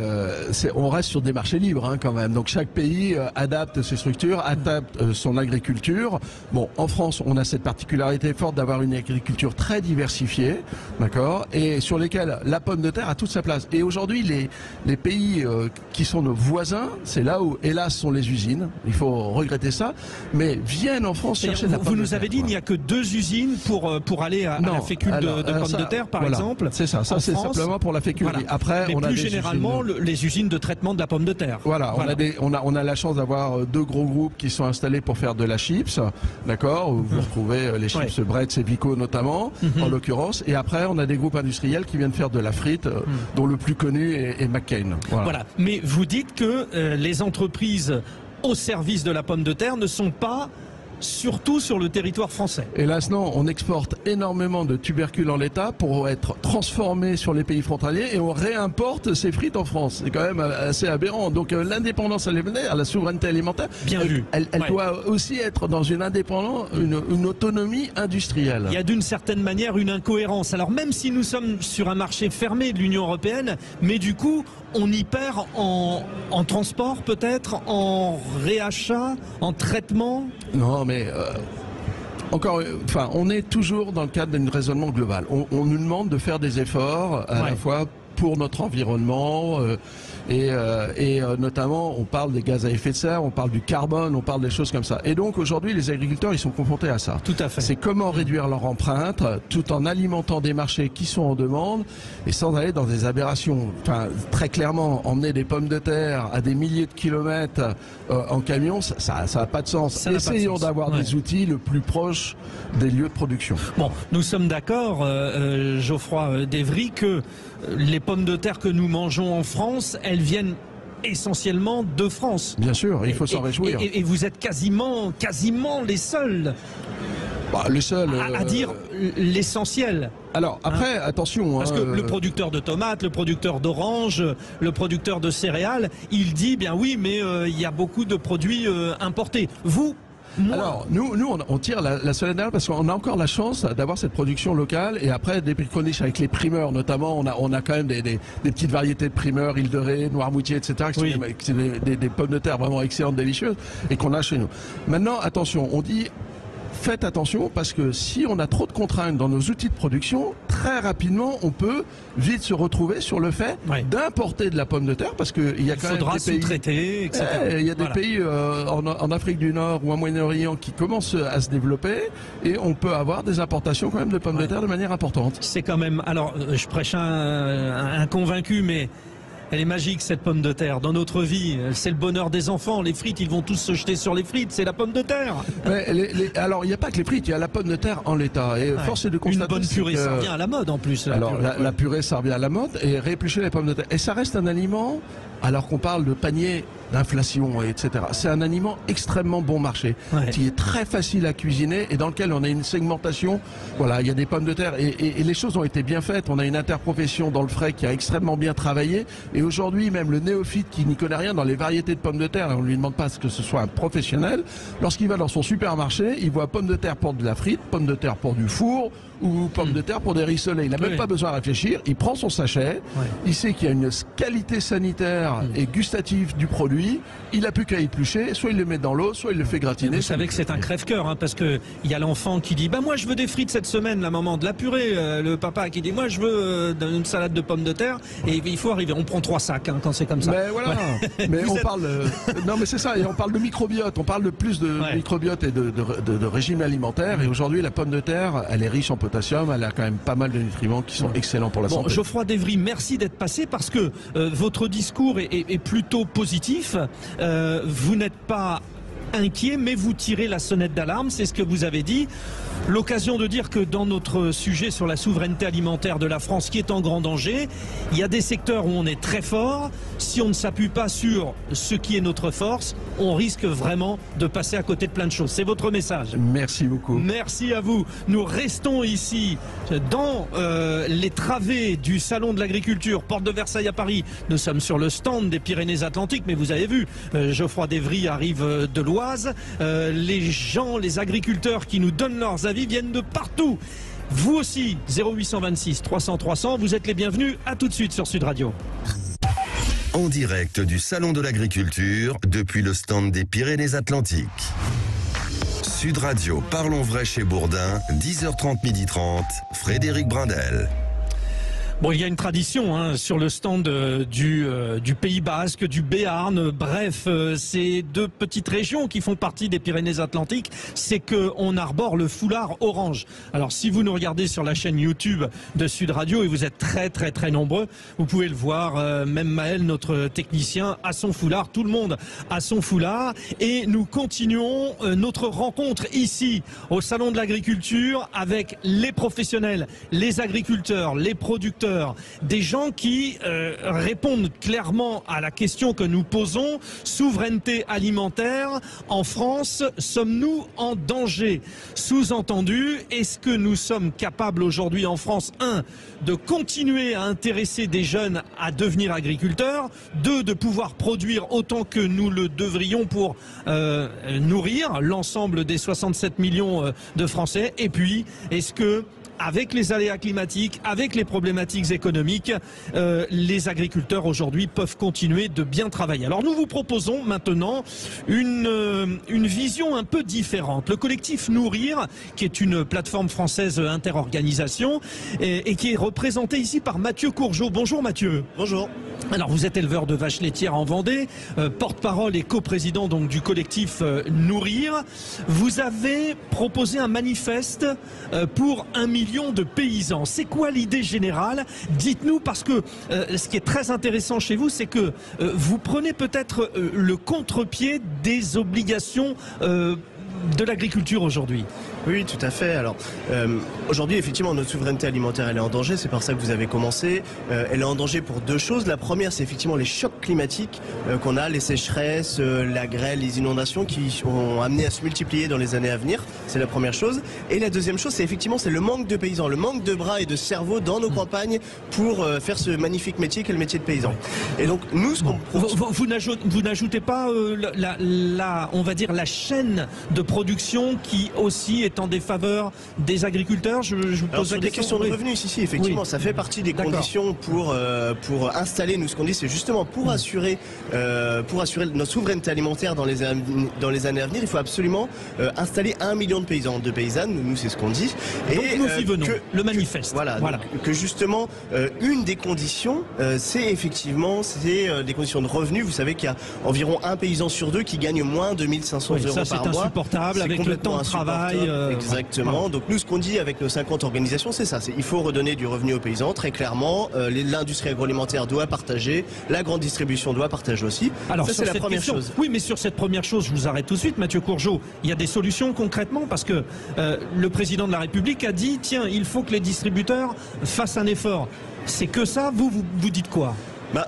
on reste sur des marchés libres quand même. Donc chaque pays adapte ses structures, adapte son agriculture. Bon, en France, on a cette particularité forte d'avoir une agriculture très diversifiée, d'accord, et sur lesquels la pomme de terre a toute sa place. Et aujourd'hui, les pays qui sont nos voisins, c'est là où, hélas, sont les usines. Il faut regretter ça, mais viennent en France chercher de la pomme de terre. Vous nous avez dit, il n'y a que 2 usines pour aller à la fécule de pommes de terre, par exemple. C'est ça. Ça, c'est simplement pour la fécule. Voilà. Après, mais on a des généralement les usines de traitement de la pomme de terre. Voilà. On a la chance d'avoir 2 gros groupes qui sont installés pour faire de la chips, d'accord, où vous retrouvez les chips Bretz et Vico notamment, en l'occurrence, et après on a des groupes industriels qui viennent faire de la frite, dont le plus connu est McCain. Voilà. Mais vous dites que les entreprises au service de la pomme de terre ne sont pas surtout sur le territoire français. Hélas non, on exporte énormément de tubercules en l'état pour être transformés sur les pays frontaliers et on réimporte ces frites en France. C'est quand même assez aberrant. Donc l'indépendance alimentaire, la souveraineté alimentaire, elle doit aussi être dans une indépendance, une autonomie industrielle. Il y a d'une certaine manière une incohérence. Alors même si nous sommes sur un marché fermé de l'Union européenne, mais du coup on y perd en transport peut-être, en réachat, en traitement. Non mais on est toujours dans le cadre d'un raisonnement global. On nous demande de faire des efforts à la fois pour notre environnement et notamment on parle des gaz à effet de serre, on parle du carbone, on parle des choses comme ça. Et donc aujourd'hui les agriculteurs ils sont confrontés à ça. Tout à fait. C'est comment réduire leur empreinte tout en alimentant des marchés qui sont en demande et sans aller dans des aberrations. Enfin très clairement emmener des pommes de terre à des milliers de kilomètres en camion, ça n'a pas de sens. Essayons d'avoir des outils le plus proche des lieux de production. Bon, nous sommes d'accord, Geoffroy d'Evry, que les pommes de terre que nous mangeons en France, elles viennent essentiellement de France. Bien sûr, il faut s'en réjouir. Et vous êtes quasiment les seuls. Les seuls à dire l'essentiel. Alors après, attention. Parce que le producteur de tomates, le producteur d'oranges, le producteur de céréales, il dit bien oui, mais il y a beaucoup de produits importés. Alors, nous on tire la sonnette d'alarme parce qu'on a encore la chance d'avoir cette production locale et après des corniches avec les primeurs notamment, on a quand même des petites variétés de primeurs, Île de Ré, Noirmoutier, etc. qui sont des pommes de terre vraiment excellentes, délicieuses et qu'on a chez nous. Maintenant, attention, on dit faites attention parce que si on a trop de contraintes dans nos outils de production, très rapidement on peut vite se retrouver sur le fait d'importer de la pomme de terre parce qu'il y a quand même des pays sous-traités, etc. Il y a des pays en Afrique du Nord ou en Moyen-Orient qui commencent à se développer et on peut avoir des importations quand même de pommes de terre de manière importante. C'est quand même, alors je prêche un convaincu, mais elle est magique cette pomme de terre. Dans notre vie, c'est le bonheur des enfants. Les frites, ils vont tous se jeter sur les frites. C'est la pomme de terre. Alors, il n'y a pas que les frites, il y a la pomme de terre en l'état. Et force est de constater. Une bonne purée, ça revient à la mode en plus. La purée, ça revient à la mode. Et rééplucher les pommes de terre. Et ça reste un aliment, alors qu'on parle de panier d'inflation, etc. C'est un aliment extrêmement bon marché, qui est très facile à cuisiner et dans lequel on a une segmentation. Voilà, il y a des pommes de terre et les choses ont été bien faites. On a une interprofession dans le frais qui a extrêmement bien travaillé. Et aujourd'hui, même le néophyte qui n'y connaît rien dans les variétés de pommes de terre, et on ne lui demande pas que ce soit un professionnel, lorsqu'il va dans son supermarché, il voit pommes de terre pour de la frite, pommes de terre pour du four ou pommes de terre pour des rissolés. Il n'a même pas besoin de réfléchir, il prend son sachet, il sait qu'il y a une qualité sanitaire et gustative du produit, il n'a plus qu'à éplucher, soit il le met dans l'eau, soit il le fait gratiner. Vous savez que c'est un crève-cœur, parce qu'il y a l'enfant qui dit moi je veux des frites cette semaine, la maman de la purée, le papa qui dit moi je veux une salade de pommes de terre, et il faut arriver, on prend 3 sacs quand c'est comme ça. Mais voilà, mais on parle non mais c'est ça, et on parle de microbiote, on parle de plus de microbiote et de régime alimentaire, et aujourd'hui la pomme de terre, elle est riche en potassium, elle a quand même pas mal de nutriments qui sont excellents pour la santé. Geoffroy d'Evry, merci d'être passé parce que votre discours est plutôt positif. Vous n'êtes pas inquiet, mais vous tirez la sonnette d'alarme, c'est ce que vous avez dit. L'occasion de dire que dans notre sujet sur la souveraineté alimentaire de la France qui est en grand danger, il y a des secteurs où on est très fort. Si on ne s'appuie pas sur ce qui est notre force, on risque vraiment de passer à côté de plein de choses. C'est votre message. Merci beaucoup. Merci à vous. Nous restons ici dans les travées du Salon de l'Agriculture, porte de Versailles à Paris. Nous sommes sur le stand des Pyrénées-Atlantiques, mais vous avez vu, Geoffroy d'Evry arrive de l'Oise. Les gens, les agriculteurs qui nous donnent leurs avis viennent de partout. Vous aussi, 0826 300 300, vous êtes les bienvenus. À tout de suite sur Sud Radio. En direct du Salon de l'Agriculture, depuis le stand des Pyrénées-Atlantiques. Sud Radio, parlons vrai chez Bourdin, 10h30, 12h30, Frédéric Brindel. Bon, il y a une tradition sur le stand du Pays Basque, du Béarn, bref, ces deux petites régions qui font partie des Pyrénées-Atlantiques, c'est qu'on arbore le foulard orange. Alors si vous nous regardez sur la chaîne YouTube de Sud Radio, et vous êtes très très très nombreux, vous pouvez le voir, même Maël, notre technicien, a son foulard, tout le monde a son foulard, et nous continuons notre rencontre ici au Salon de l'Agriculture avec les professionnels, les agriculteurs, les producteurs, des gens qui répondent clairement à la question que nous posons, souveraineté alimentaire, en France, sommes-nous en danger? Sous-entendu, est-ce que nous sommes capables aujourd'hui en France, 1, de continuer à intéresser des jeunes à devenir agriculteurs, 2, de pouvoir produire autant que nous le devrions pour nourrir l'ensemble des 67 millions de Français, et puis est-ce que avec les aléas climatiques, avec les problématiques économiques, les agriculteurs aujourd'hui peuvent continuer de bien travailler. Alors nous vous proposons maintenant une vision un peu différente. Le collectif Nourrir, qui est une plateforme française interorganisation et qui est représenté ici par Mathieu Courgeot. Bonjour Mathieu. Bonjour. Alors vous êtes éleveur de vaches laitières en Vendée, porte-parole et coprésident donc du collectif Nourrir. Vous avez proposé un manifeste pour 1 million de paysans. C'est quoi l'idée générale? Dites-nous, parce que ce qui est très intéressant chez vous, c'est que vous prenez peut-être le contre-pied des obligations de l'agriculture aujourd'hui. Oui, tout à fait. Alors, aujourd'hui, effectivement, notre souveraineté alimentaire, elle est en danger. C'est par ça que vous avez commencé. Elle est en danger pour 2 choses. La première, c'est effectivement les chocs climatiques qu'on a, les sécheresses, la grêle, les inondations qui ont amené à se multiplier dans les années à venir. C'est la première chose. Et la deuxième chose, c'est effectivement le manque de paysans, le manque de bras et de cerveaux dans nos campagnes pour faire ce magnifique métier qu'est le métier de paysan. Et donc, nous, ce qu'on vous n'ajoutez pas on va dire la chaîne de production qui aussi est en défaveur des agriculteurs? Je vous pose des questions de revenus, si, effectivement, ça fait partie des conditions pour installer, nous, ce qu'on dit, c'est justement pour assurer notre souveraineté alimentaire dans les années à venir, il faut absolument installer 1 million de paysans, de paysannes, nous, c'est ce qu'on dit. Donc nous y venons, le manifeste. Voilà. Que justement, une des conditions, c'est effectivement, des conditions de revenus. Vous savez qu'il y a environ 1 paysan sur 2 qui gagne moins de 1 500 euros par mois. Ça, c'est insupportable avec le temps de travail. Exactement. Donc nous, ce qu'on dit avec nos 50 organisations, c'est ça. Il faut redonner du revenu aux paysans, très clairement. L'industrie agroalimentaire doit partager, la grande distribution doit partager aussi. Alors, ça, c'est la première chose. Oui, mais sur cette première chose, je vous arrête tout de suite, Mathieu Courgeot. Il y a des solutions concrètement, parce que le président de la République a dit, tiens, il faut que les distributeurs fassent un effort. C'est que ça, vous dites quoi?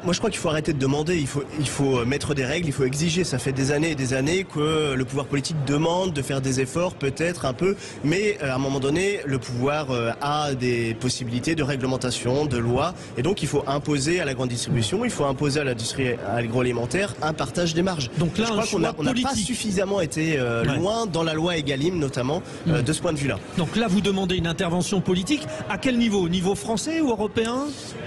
Moi je crois qu'il faut arrêter de demander, il faut mettre des règles, il faut exiger. Ça fait des années et des années que le pouvoir politique demande de faire des efforts, peut-être un peu, mais à un moment donné, le pouvoir a des possibilités de réglementation, de loi, et donc il faut imposer à la grande distribution, il faut imposer à l'industrie agroalimentaire un partage des marges. Donc là, je crois qu'on n'a pas suffisamment été loin dans la loi Egalim notamment de ce point de vue-là. Donc là, vous demandez une intervention politique. À quel niveau? Au niveau français ou européen?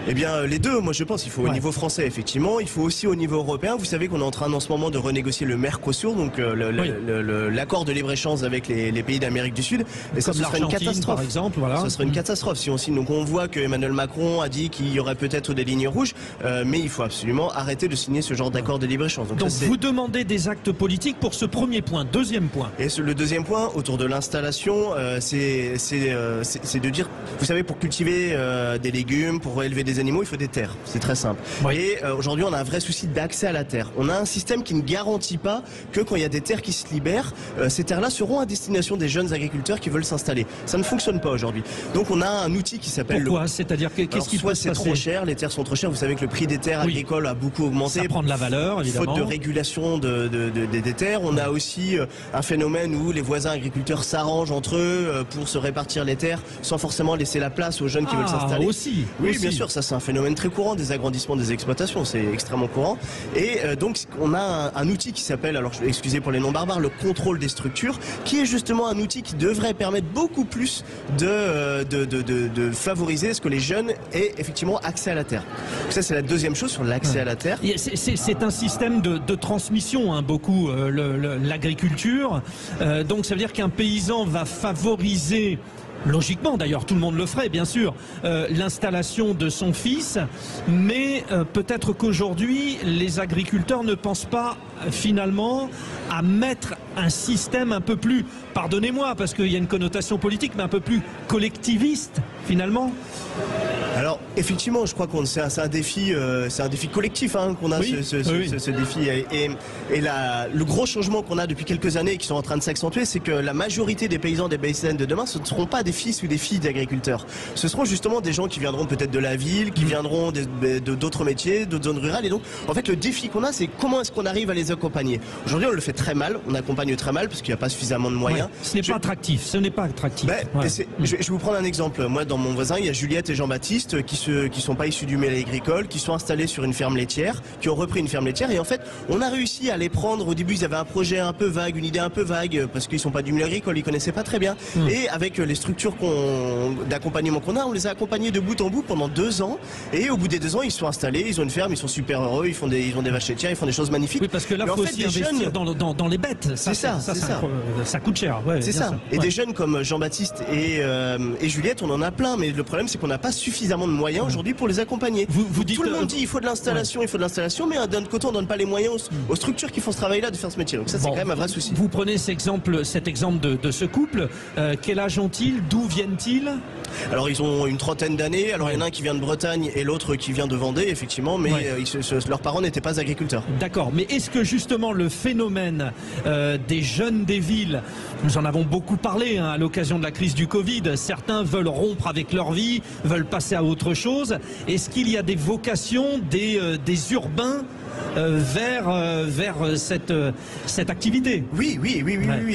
Eh bien, les deux. Moi, je pense qu'il faut au niveau français, effectivement. Il faut aussi au niveau européen. Vous savez qu'on est en train en ce moment de renégocier le Mercosur, donc l'accord de libre-échange avec les pays d'Amérique du Sud. Et ça, ce serait une catastrophe. Par exemple, voilà. Ce serait une catastrophe si on signe. Donc on voit que Emmanuel Macron a dit qu'il y aurait peut-être des lignes rouges, mais il faut absolument arrêter de signer ce genre d'accord de libre-échange. Donc vous demandez des actes politiques pour ce premier point. Deuxième point. Et le deuxième point, autour de l'installation, c'est de dire, vous savez, pour cultiver des légumes, pour élever des animaux, il faut des terres. C'est très simple. Oui. Et aujourd'hui, on a un vrai souci d'accès à la terre. On a un système qui ne garantit pas que quand il y a des terres qui se libèrent, ces terres-là seront à destination des jeunes agriculteurs qui veulent s'installer. Ça ne fonctionne pas aujourd'hui. Donc on a un outil qui s'appelle... Pourquoi? C'est-à-dire qu'est-ce qui peut se passer? C'est trop cher, les terres sont trop chères. Vous savez que le prix des terres agricoles a beaucoup augmenté. Ça prend de la valeur, évidemment. Faute de régulation des terres. On a aussi un phénomène où les voisins agriculteurs s'arrangent entre eux pour se répartir les terres sans forcément laisser la place aux jeunes qui veulent s'installer. Oui, bien sûr, ça c'est un phénomène très courant des agrandissements des exploitations, c'est extrêmement courant. Et donc on a un outil qui s'appelle, alors excusez pour les noms barbares, le contrôle des structures, qui est justement un outil qui devrait permettre beaucoup plus de favoriser ce que les jeunes aient effectivement accès à la terre. Donc ça c'est la deuxième chose sur l'accès à la terre. C'est un système de transmission, beaucoup l'agriculture. Donc ça veut dire qu'un paysan va favoriser logiquement d'ailleurs, tout le monde le ferait bien sûr, l'installation de son fils, mais peut-être qu'aujourd'hui les agriculteurs ne pensent pas finalement à mettre un système un peu plus, pardonnez-moi parce qu'il y a une connotation politique, mais un peu plus collectiviste finalement. Alors effectivement, je crois qu'on c'est un défi collectif qu'on a, oui, ce défi et le gros changement qu'on a depuis quelques années et qui sont en train de s'accentuer, c'est que la majorité des paysans des BSN de demain, ce ne seront pas des fils ou des filles d'agriculteurs. Ce seront justement des gens qui viendront peut-être de la ville, qui viendront d'autres métiers, d'autres zones rurales. Et donc, en fait, le défi qu'on a, c'est comment est-ce qu'on arrive à les accompagner. Aujourd'hui, on le fait très mal, on accompagne très mal parce qu'il n'y a pas suffisamment de moyens. Ouais, ce n'est pas attractif, ce n'est pas attractif. Je vais vous prendre un exemple. Moi, dans mon voisin, il y a Juliette et Jean-Baptiste qui sont pas issus du milieu agricole, qui sont installés sur une ferme laitière, qui ont repris une ferme laitière. Et en fait, on a réussi à les prendre. Au début, ils avaient un projet un peu vague, une idée un peu vague, parce qu'ils sont pas du milieu agricole, ils connaissaient pas très bien. Et avec les structures d'accompagnement qu'on a, on les a accompagnés de bout en bout pendant 2 ans. Et au bout des 2 ans, ils sont installés, ils ont une ferme, ils sont super heureux, ils ont des vaches laitières, ils font des choses magnifiques. Oui, parce que là, il faut aussi investir dans les bêtes. Ça coûte cher. Ouais, c'est ça. Et des jeunes comme Jean-Baptiste et Juliette, on en a plein. Mais le problème, c'est qu'on n'a pas suffisamment de moyens aujourd'hui pour les accompagner. Vous dites, tout le monde dit il faut de l'installation, mais d'un autre côté, on donne pas les moyens aux structures qui font ce travail-là de faire ce métier. Donc ça, c'est quand même un vrai souci. Vous prenez cet exemple de ce couple. Quel âge ont-ils? D'où viennent-ils? Alors ils ont une 30aine d'années. Alors il y en a un qui vient de Bretagne et l'autre qui vient de Vendée, effectivement, mais leurs parents n'étaient pas agriculteurs. D'accord, mais est-ce que justement le phénomène des jeunes des villes, nous en avons beaucoup parlé à l'occasion de la crise du Covid, certains veulent rompre avec leur vie, veulent passer à autre chose, est-ce qu'il y a des vocations des urbains vers cette activité? Oui.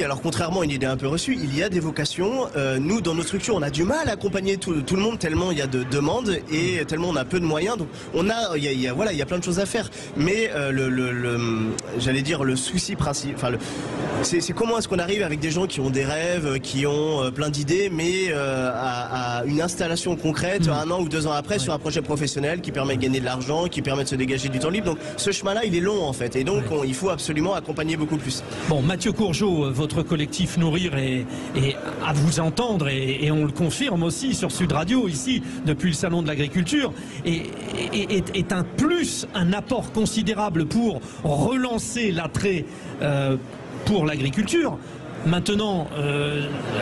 Alors contrairement à une idée un peu reçue, il y a des vocations. Nous, dans nos structures, on a du mal à accompagner tout le monde tellement il y a de demandes et tellement on a peu de moyens. Donc il y a plein de choses à faire. Mais j'allais dire le souci principal, c'est comment est-ce qu'on arrive avec des gens qui ont des rêves, qui ont plein d'idées, mais à une installation concrète 1 an ou 2 ans après sur un projet professionnel qui permet de gagner de l'argent, qui permet de se dégager du temps libre. Donc ce chemin-là, il est long en fait, et donc il faut absolument accompagner beaucoup plus. Bon, Mathieu Courgeot, votre collectif Nourrir est à vous entendre et on le confirme aussi sur Sud Radio ici depuis le salon de l'agriculture est un plus, un apport considérable pour relancer l'attrait pour l'agriculture. Maintenant,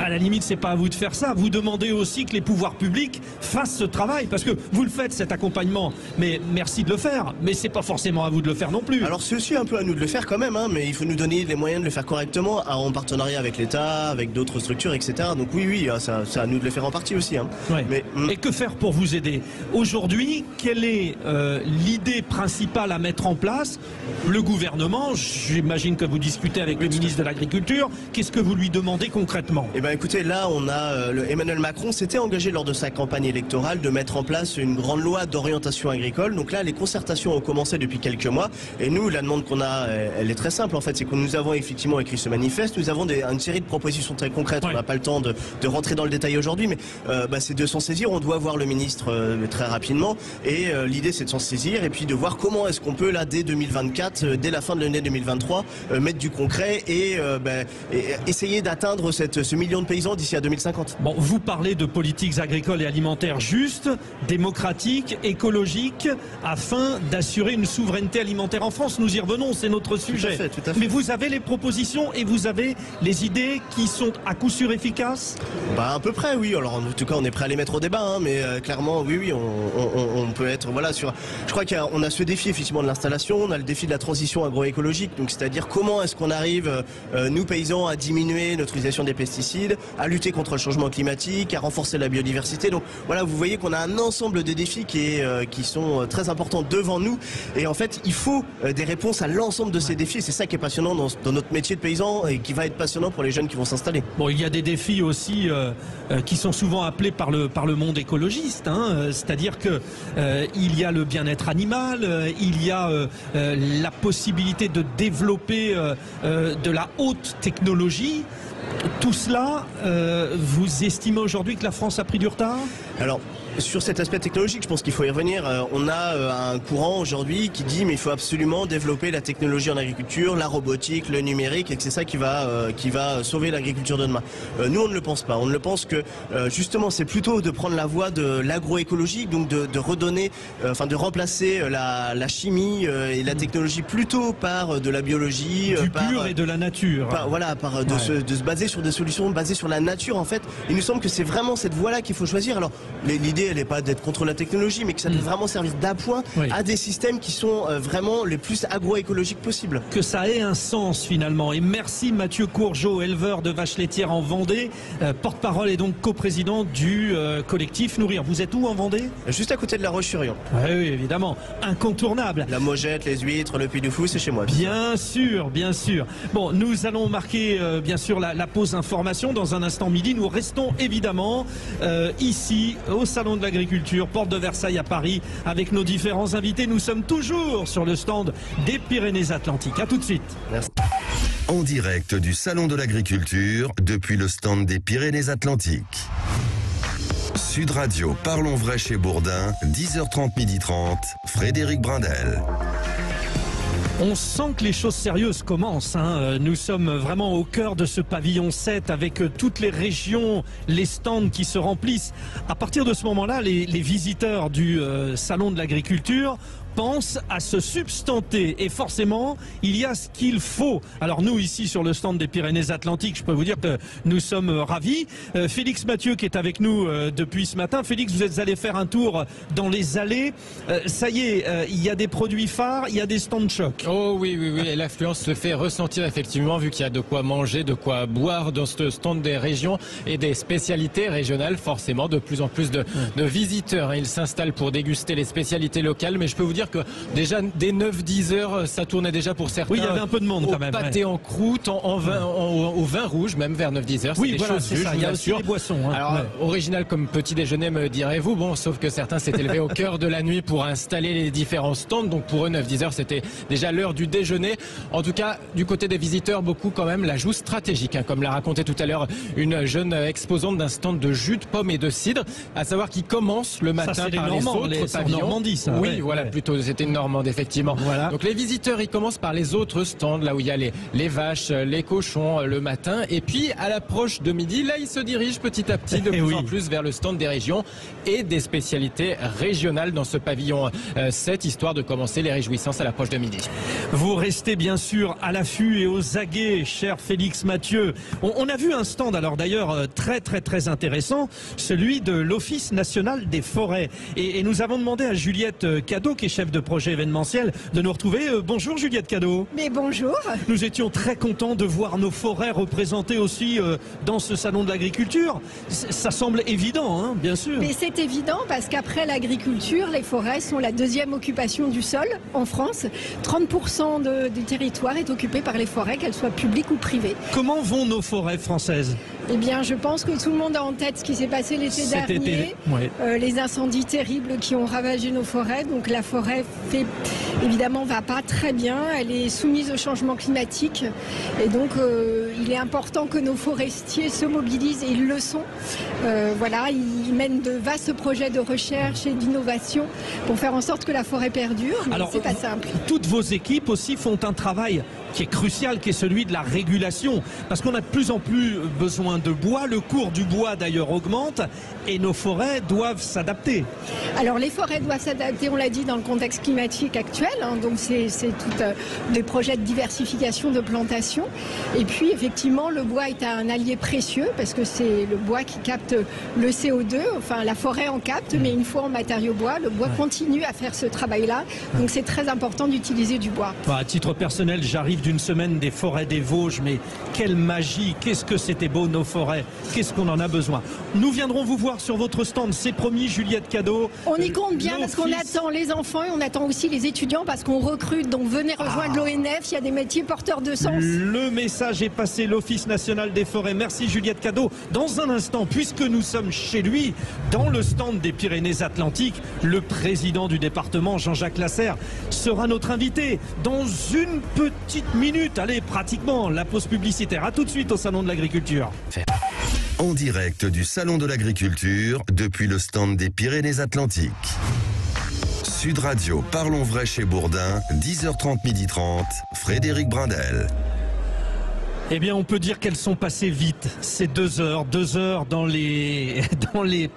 à la limite, c'est pas à vous de faire ça. Vous demandez aussi que les pouvoirs publics fassent ce travail, parce que vous le faites, cet accompagnement. Mais merci de le faire. Mais c'est pas forcément à vous de le faire non plus. Alors c'est aussi un peu à nous de le faire quand même, mais il faut nous donner les moyens de le faire correctement, en partenariat avec l'État, avec d'autres structures, etc. Donc oui, c'est à nous de le faire en partie aussi. Mais, et que faire pour vous aider? Aujourd'hui, quelle est l'idée principale à mettre en place? Le gouvernement, j'imagine que vous discutez avec le ministre de l'Agriculture. Qu'est-ce que vous lui demandez concrètement? Eh bien écoutez, là on a Emmanuel Macron s'était engagé lors de sa campagne électorale de mettre en place une grande loi d'orientation agricole. Donc là les concertations ont commencé depuis quelques mois et nous la demande qu'on a, elle est très simple en fait, c'est que nous avons effectivement écrit ce manifeste, nous avons une série de propositions très concrètes. On n'a pas le temps de rentrer dans le détail aujourd'hui, mais c'est de s'en saisir. On doit voir le ministre très rapidement et l'idée c'est de s'en saisir et puis de voir comment est-ce qu'on peut là dès 2024, dès la fin de l'année 2023 mettre du concret et essayer d'atteindre ce million de paysans d'ici à 2050. Bon, vous parlez de politiques agricoles et alimentaires justes, démocratiques, écologiques, afin d'assurer une souveraineté alimentaire en France. Nous y revenons, c'est notre sujet. Tout à fait. Mais vous avez les propositions et vous avez les idées qui sont à coup sûr efficaces? À peu près, oui. Alors en tout cas, on est prêt à les mettre au débat, mais clairement, oui, on peut être sur. Je crois qu'on a ce défi effectivement de l'installation, on a le défi de la transition agroécologique, donc c'est-à-dire comment est-ce qu'on arrive, nous paysans, à diminuer notre utilisation des pesticides, à lutter contre le changement climatique, à renforcer la biodiversité. Donc voilà, vous voyez qu'on a un ensemble de défis qui sont très importants devant nous. Et en fait, il faut des réponses à l'ensemble de ces défis. C'est ça qui est passionnant dans notre métier de paysan et qui va être passionnant pour les jeunes qui vont s'installer. Bon, il y a des défis aussi qui sont souvent appelés par le monde écologiste. C'est-à-dire que il y a le bien-être animal, il y a la possibilité de développer de la haute technologie. Tout cela, vous estimez aujourd'hui que la France a pris du retard? Alors, Sur cet aspect technologique, je pense qu'il faut y revenir. On a un courant aujourd'hui qui dit mais il faut absolument développer la technologie en agriculture, la robotique, le numérique, et que c'est ça qui va sauver l'agriculture de demain. Nous, on ne le pense pas. On ne le pense que justement, c'est plutôt de prendre la voie de l'agroécologie, donc de redonner, de remplacer la chimie et la technologie plutôt par de la biologie, du pur et de la nature. De se baser sur des solutions basées sur la nature. En fait, il nous semble que c'est vraiment cette voie-là qu'il faut choisir. Alors, l'idée, elle n'est pas d'être contre la technologie, mais que ça peut vraiment servir d'appoint à des systèmes qui sont vraiment les plus agroécologiques possibles. Que ça ait un sens finalement. Et merci Mathieu Courgeot, éleveur de vaches laitières en Vendée, porte-parole et donc coprésident du collectif Nourrir. Vous êtes où en Vendée? Juste à côté de la Roche-sur-Yon. Oui, évidemment, incontournable. La Mogette, les huîtres, le Puy du Fou, c'est chez moi. Bien sûr, bien sûr. Bon, nous allons marquer bien sûr la pause information dans un instant midi. Nous restons évidemment ici au Salon de l'Agriculture, porte de Versailles à Paris, avec nos différents invités. Nous sommes toujours sur le stand des Pyrénées-Atlantiques. À tout de suite. Merci. En direct du Salon de l'Agriculture, depuis le stand des Pyrénées-Atlantiques. Sud Radio, Parlons Vrai chez Bourdin, 10h30, 12h30, Frédéric Brindel. On sent que les choses sérieuses commencent. Nous sommes vraiment au cœur de ce pavillon 7 avec toutes les régions, les stands qui se remplissent. À partir de ce moment-là, les visiteurs du Salon de l'Agriculture pensent à se substanter et forcément il y a ce qu'il faut. Alors nous ici sur le stand des Pyrénées-Atlantiques, je peux vous dire que nous sommes ravis. Félix Mathieu qui est avec nous depuis ce matin. Félix, vous êtes allé faire un tour dans les allées. Ça y est, il y a des produits phares, il y a des stands choc. Oh oui, et l'affluence se fait ressentir effectivement vu qu'il y a de quoi manger, de quoi boire dans ce stand des régions et des spécialités régionales. Forcément, de plus en plus de visiteurs. Ils s'installent pour déguster les spécialités locales, mais je peux vous dire que déjà dès 9-10 heures, ça tournait déjà pour certains. Oui, il y avait un peu de monde quand même. Pâté en croûte, au vin rouge, même vers 9-10 heures. Oui, voilà, c'est ça. Il y a aussi des boissons. Alors, original comme petit déjeuner, me direz-vous. Bon, sauf que certains s'étaient levés au cœur de la nuit pour installer les différents stands. Donc pour eux, 9-10 heures, c'était déjà l'heure du déjeuner. En tout cas, du côté des visiteurs, beaucoup quand même la joue stratégique, comme l'a raconté tout à l'heure une jeune exposante d'un stand de jus de pommes et de cidre, à savoir qui commence le matin par les autres pavillons. Normandie, ça. Oui, voilà, plutôt c'était une Normande effectivement. Voilà. Donc les visiteurs, ils commencent par les autres stands, là où il y a les vaches, les cochons le matin, et puis à l'approche de midi, là ils se dirigent petit à petit de plus en plus vers le stand des régions et des spécialités régionales dans ce pavillon 7, histoire de commencer les réjouissances à l'approche de midi. Vous restez bien sûr à l'affût et aux aguets, cher Félix Mathieu. On a vu un stand alors d'ailleurs très intéressant, celui de l'Office national des forêts. Et nous avons demandé à Juliette Cadeau, qui est chef de projet événementiel, de nous retrouver. Bonjour Juliette Cadeau. Mais bonjour. Nous étions très contents de voir nos forêts représentées aussi dans ce salon de l'agriculture. Ça semble évident, bien sûr. Mais c'est évident parce qu'après l'agriculture, les forêts sont la deuxième occupation du sol en France. 30% du territoire est occupé par les forêts, qu'elles soient publiques ou privées. Comment vont nos forêts françaises ? Eh bien, je pense que tout le monde a en tête ce qui s'est passé l'été dernier, les incendies terribles qui ont ravagé nos forêts. Donc la forêt évidemment va pas très bien, elle est soumise au changement climatique et donc il est important que nos forestiers se mobilisent et ils le sont. Ils mènent de vastes projets de recherche et d'innovation pour faire en sorte que la forêt perdure, mais c'est pas simple. Toutes vos équipes aussi font un travail qui est crucial, qui est celui de la régulation, parce qu'on a de plus en plus besoin de bois, le cours du bois d'ailleurs augmente et nos forêts doivent s'adapter. Alors les forêts doivent s'adapter, on l'a dit, dans le contexte climatique actuel, donc c'est tout des projets de diversification de plantation, et puis effectivement le bois est un allié précieux parce que c'est le bois qui capte le CO2, enfin la forêt en capte, mais une fois en matériau bois, le bois continue à faire ce travail-là, donc c'est très important d'utiliser du bois. À titre personnel, j'arrive d'une semaine des forêts des Vosges, mais quelle magie, qu'est-ce que c'était beau nos forêts, qu'est-ce qu'on en a besoin. Nous viendrons vous voir sur votre stand, c'est promis, Juliette Cadeau. On y compte bien parce qu'on attend les enfants et on attend aussi les étudiants parce qu'on recrute, donc venez rejoindre l'ONF, il y a des métiers porteurs de sens. Le message est passé, l'Office national des forêts. Merci Juliette Cadeau. Dans un instant, puisque nous sommes chez lui, dans le stand des Pyrénées-Atlantiques, le président du département, Jean-Jacques Lasserre, sera notre invité dans une petite minute. Allez, pratiquement, la pause publicitaire. À tout de suite au Salon de l'Agriculture. En direct du Salon de l'Agriculture, depuis le stand des Pyrénées-Atlantiques. Sud Radio, Parlons Vrai chez Bourdin, 10h30, 12h30, Frédéric Brindel. Eh bien, on peut dire qu'elles sont passées vite. C'est 2 heures dans les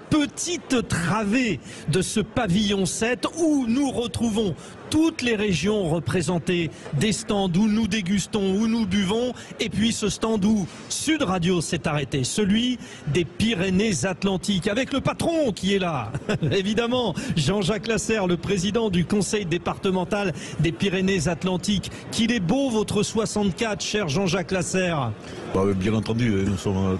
petites travées de ce pavillon 7 où nous retrouvons toutes les régions représentées, des stands où nous dégustons, où nous buvons, et puis ce stand où Sud Radio s'est arrêté, celui des Pyrénées-Atlantiques, avec le patron qui est là, évidemment, Jean-Jacques Lasserre, le président du conseil départemental des Pyrénées-Atlantiques. Qu'il est beau votre 64, cher Jean-Jacques Lasserre. Bien entendu, nous sommes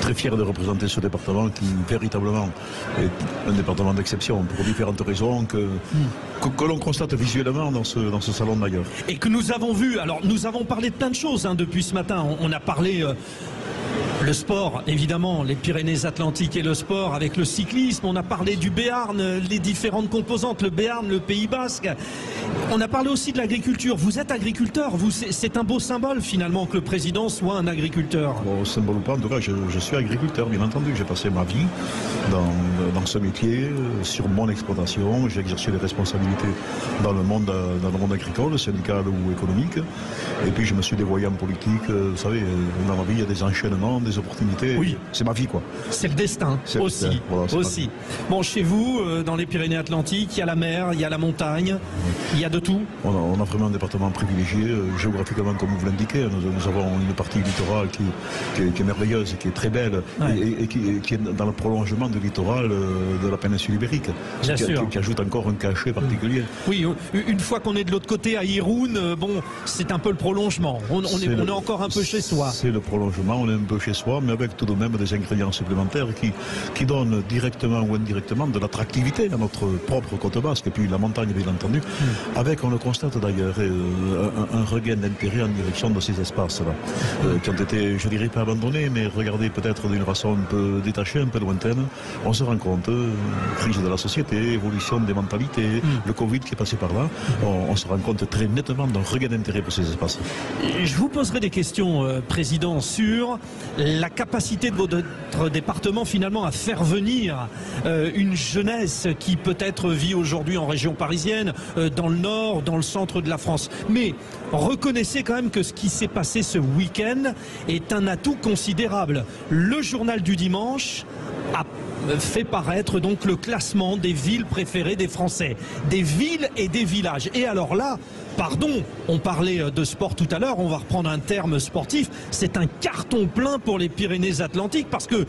très fiers de représenter ce département qui véritablement est un département d'exception pour différentes raisons que l'on constate visuellement dans ce salon d'ailleurs. Et que nous avons vu, alors nous avons parlé de plein de choses depuis ce matin, on a parlé... le sport, évidemment, les Pyrénées-Atlantiques et le sport avec le cyclisme. On a parlé du Béarn, les différentes composantes, le Béarn, le Pays Basque. On a parlé aussi de l'agriculture. Vous êtes agriculteur, c'est un beau symbole finalement que le président soit un agriculteur. Bon, symbole ou pas, en tout cas, je suis agriculteur, bien entendu. J'ai passé ma vie dans ce métier, sur mon exploitation. J'ai exercé des responsabilités dans le monde agricole, syndical ou économique. Et puis je me suis dévoyé en politique. Vous savez, dans ma vie, il y a des enchaînements, des opportunités. Oui. C'est ma vie, quoi. C'est le destin, aussi. Voilà, aussi. Bon, chez vous, dans les Pyrénées-Atlantiques, il y a la mer, il y a la montagne, il y a de tout. On a vraiment un département privilégié, géographiquement, comme vous l'indiquez. Nous avons une partie littorale qui est merveilleuse, qui est très belle, et qui est dans le prolongement du littoral de la péninsule ibérique. Qui ajoute encore un cachet particulier. Oui, une fois qu'on est de l'autre côté, à Irun, bon, c'est un peu le prolongement. On est encore un peu chez soi. C'est le prolongement, on est un peu chez soi, mais avec tout de même des ingrédients supplémentaires qui donnent directement ou indirectement de l'attractivité à notre propre côte basque, et puis la montagne bien entendu, avec, on le constate d'ailleurs, un regain d'intérêt en direction de ces espaces-là, qui ont été, je dirais pas abandonnés, mais regardés peut-être d'une façon un peu détachée, un peu lointaine. On se rend compte, crise de la société, évolution des mentalités, le Covid qui est passé par là, on se rend compte très nettement d'un regain d'intérêt pour ces espaces. Je vous poserai des questions, Président, sur la capacité de votre département finalement à faire venir une jeunesse qui peut-être vit aujourd'hui en région parisienne, dans le nord, dans le centre de la France. Mais reconnaissez quand même que ce qui s'est passé ce week-end est un atout considérable. Le journal du dimanche a fait paraître donc le classement des villes préférées des Français, des villes et des villages. Et alors là, pardon, on parlait de sport tout à l'heure, on va reprendre un terme sportif, c'est un carton plein pour les Pyrénées-Atlantiques parce que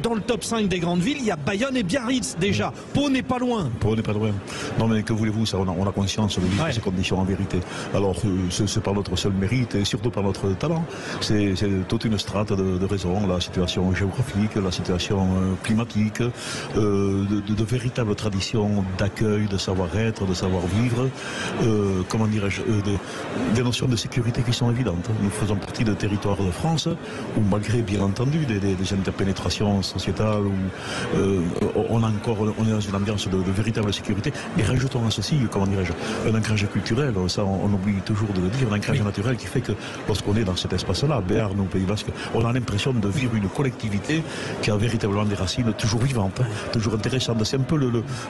dans le top 5 des grandes villes, il y a Bayonne et Biarritz déjà. Pau n'est pas loin. Pau n'est pas loin. Non mais que voulez-vous, ça, on a conscience de vivre ces conditions en vérité. Alors c'est par notre seul mérite et surtout par notre talent. C'est toute une strate de raisons, la situation géographique, la situation climatique, de véritables traditions d'accueil, de savoir-être, de savoir-vivre, comment dirais-je, des notions de sécurité qui sont évidentes. Nous faisons partie de territoires de France où malgré bien entendu des interpénétrations sociétales où on est dans une ambiance de véritable sécurité, et rajoutons à ceci, comment dirais-je, un ancrage culturel, ça on oublie toujours de le dire, un ancrage naturel qui fait que lorsqu'on est dans cet espace-là, Béarn ou Pays Basque, on a l'impression de vivre une collectivité qui a véritablement des racines toujours vivantes, toujours intéressantes. C'est un peu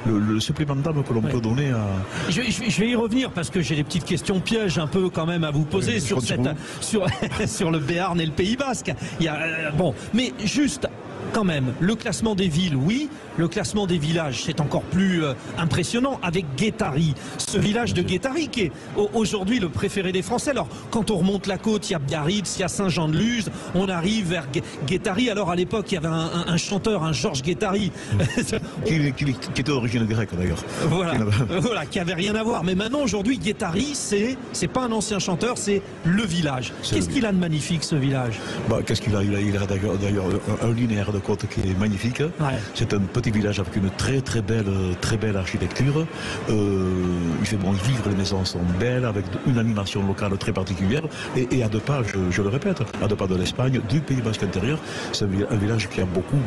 le supplément d'âme que l'on peut donner à... Je vais y revenir parce que j'ai des petites questions pièges un peu quand même à vous poser sur le Béarn et le Pays Basque. Mais juste quand même, le classement des villes, oui, le classement des villages, c'est encore plus impressionnant avec Guétari, ce village de Guétari qui est aujourd'hui le préféré des Français. Alors, quand on remonte la côte, il y a Biarritz, il y a Saint-Jean-de-Luz, on arrive vers Guétari. Alors, à l'époque, il y avait un chanteur, un Georges Guétari. qui était d'origine grecque, d'ailleurs. Voilà, qui avait rien à voir. Mais maintenant, aujourd'hui, Guétari, c'est pas un ancien chanteur, c'est le village. Qu'est-ce qu'il a de magnifique, ce village? Qu'est-ce qu'il a? Il a d'ailleurs un linéaire de côte qui est magnifique. C'est un petit village avec une très belle architecture. Il fait bon vivre, les maisons sont belles, avec une animation locale très particulière. Et à 2 pas, je le répète, à 2 pas de l'Espagne, du Pays Basque intérieur, c'est un village qui a beaucoup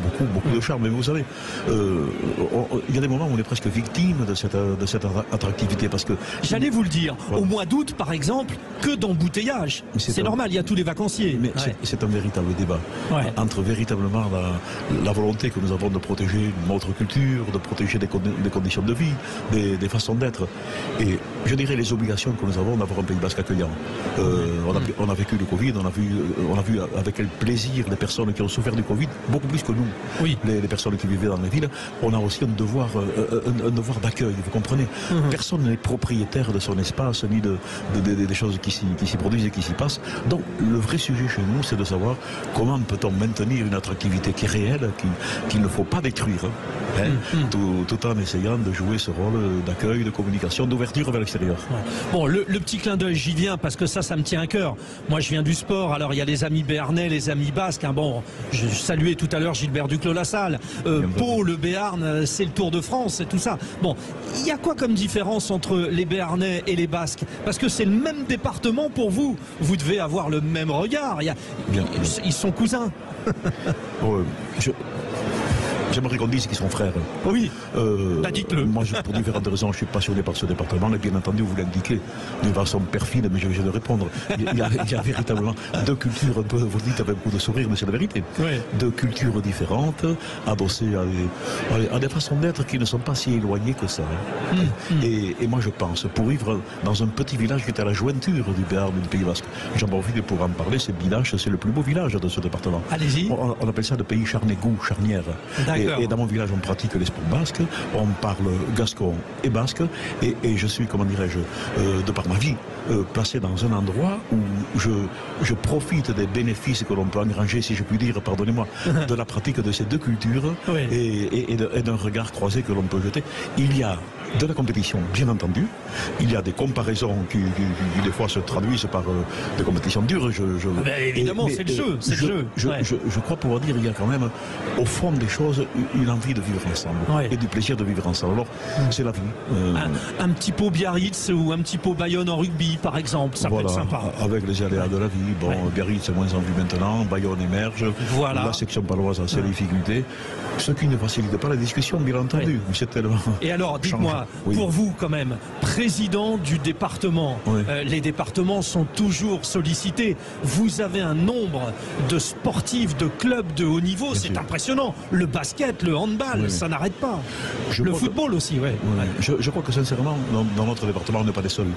de charme. Mais vous savez, il y a des moments où on est presque victime de cette attractivité. Parce que j'allais vous le dire, au mois d'août par exemple, que d'embouteillages. C'est normal, il y a tous les vacanciers. Mais c'est un véritable débat entre véritablement la volonté que nous avons de protéger notre culture, de protéger des conditions de vie, des façons d'être, et je dirais les obligations que nous avons d'avoir un Pays Basque accueillant. On a vécu le Covid, on a vu avec quel plaisir les personnes qui ont souffert du Covid, beaucoup plus que nous, les personnes qui vivaient dans les villes. On a aussi un devoir d'accueil, vous comprenez. Personne n'est propriétaire de son espace, ni des choses qui s'y produisent et qui s'y passent. Donc le vrai sujet chez nous, c'est de savoir comment peut-on maintenir une attractivité qui est réelle, qu'il ne faut pas détruire, tout en essayant de jouer ce rôle d'accueil, de communication, d'ouverture vers l'extérieur. Bon, le petit clin d'œil, j'y viens parce que ça me tient à cœur. Moi, je viens du sport, alors il y a les amis béarnais, les amis basques. Bon, je saluais tout à l'heure Gilbert Duclos-Lassalle. Pau, le Béarn, c'est le Tour de France et tout ça. Bon, il y a quoi comme différence entre les Béarnais et les Basques? Parce que c'est le même département pour vous. Vous devez avoir le même regard. Ils sont cousins. J'aimerais qu'on dise qu'ils sont frères. Oui, dites-le. Moi, pour différentes raisons, je suis passionné par ce département. Et bien entendu, vous l'indiquez d'une façon perfide, mais je vais de répondre. Il y a véritablement 2 cultures, un peu, vous le dites avec un coup de sourire, mais c'est la vérité. 2 cultures différentes, adossées à des façons d'être qui ne sont pas si éloignées que ça. Et moi, je pense, pour vivre dans un petit village qui est à la jointure du Béarn et du Pays Basque, j'en profite pour en parler, c'est le plus beau village de ce département. Allez-y. On appelle ça le pays charnégou, charnière. Et dans mon village, on pratique les sports basques, on parle gascon et basque, et je suis, comment dirais-je, de par ma vie, placé dans un endroit où je profite des bénéfices que l'on peut engranger, si je puis dire, pardonnez-moi, de la pratique de ces 2 cultures et d'un regard croisé que l'on peut jeter. Il y a de la compétition, bien entendu. Il y a des comparaisons qui des fois se traduisent par des compétitions dures. Évidemment, c'est le jeu. Je crois pouvoir dire qu'il y a quand même, au fond des choses, une envie de vivre ensemble et du plaisir de vivre ensemble. Alors, c'est la vie. Un petit pot Biarritz ou un petit pot Bayonne en rugby, par exemple, ça peut être sympa. Avec les aléas de la vie. Bon, Biarritz est moins en vue maintenant, Bayonne émerge. La section paloise a ses difficultés. Ce qui ne facilite pas la discussion, bien entendu. C'est tellement. Et alors, dites-moi, pour vous, quand même, président du département, les départements sont toujours sollicités. Vous avez un nombre de sportifs, de clubs de haut niveau, c'est impressionnant. Le basket, le handball, ça n'arrête pas. Le football aussi, Je crois que sincèrement, dans notre département, on n'est pas les seuls.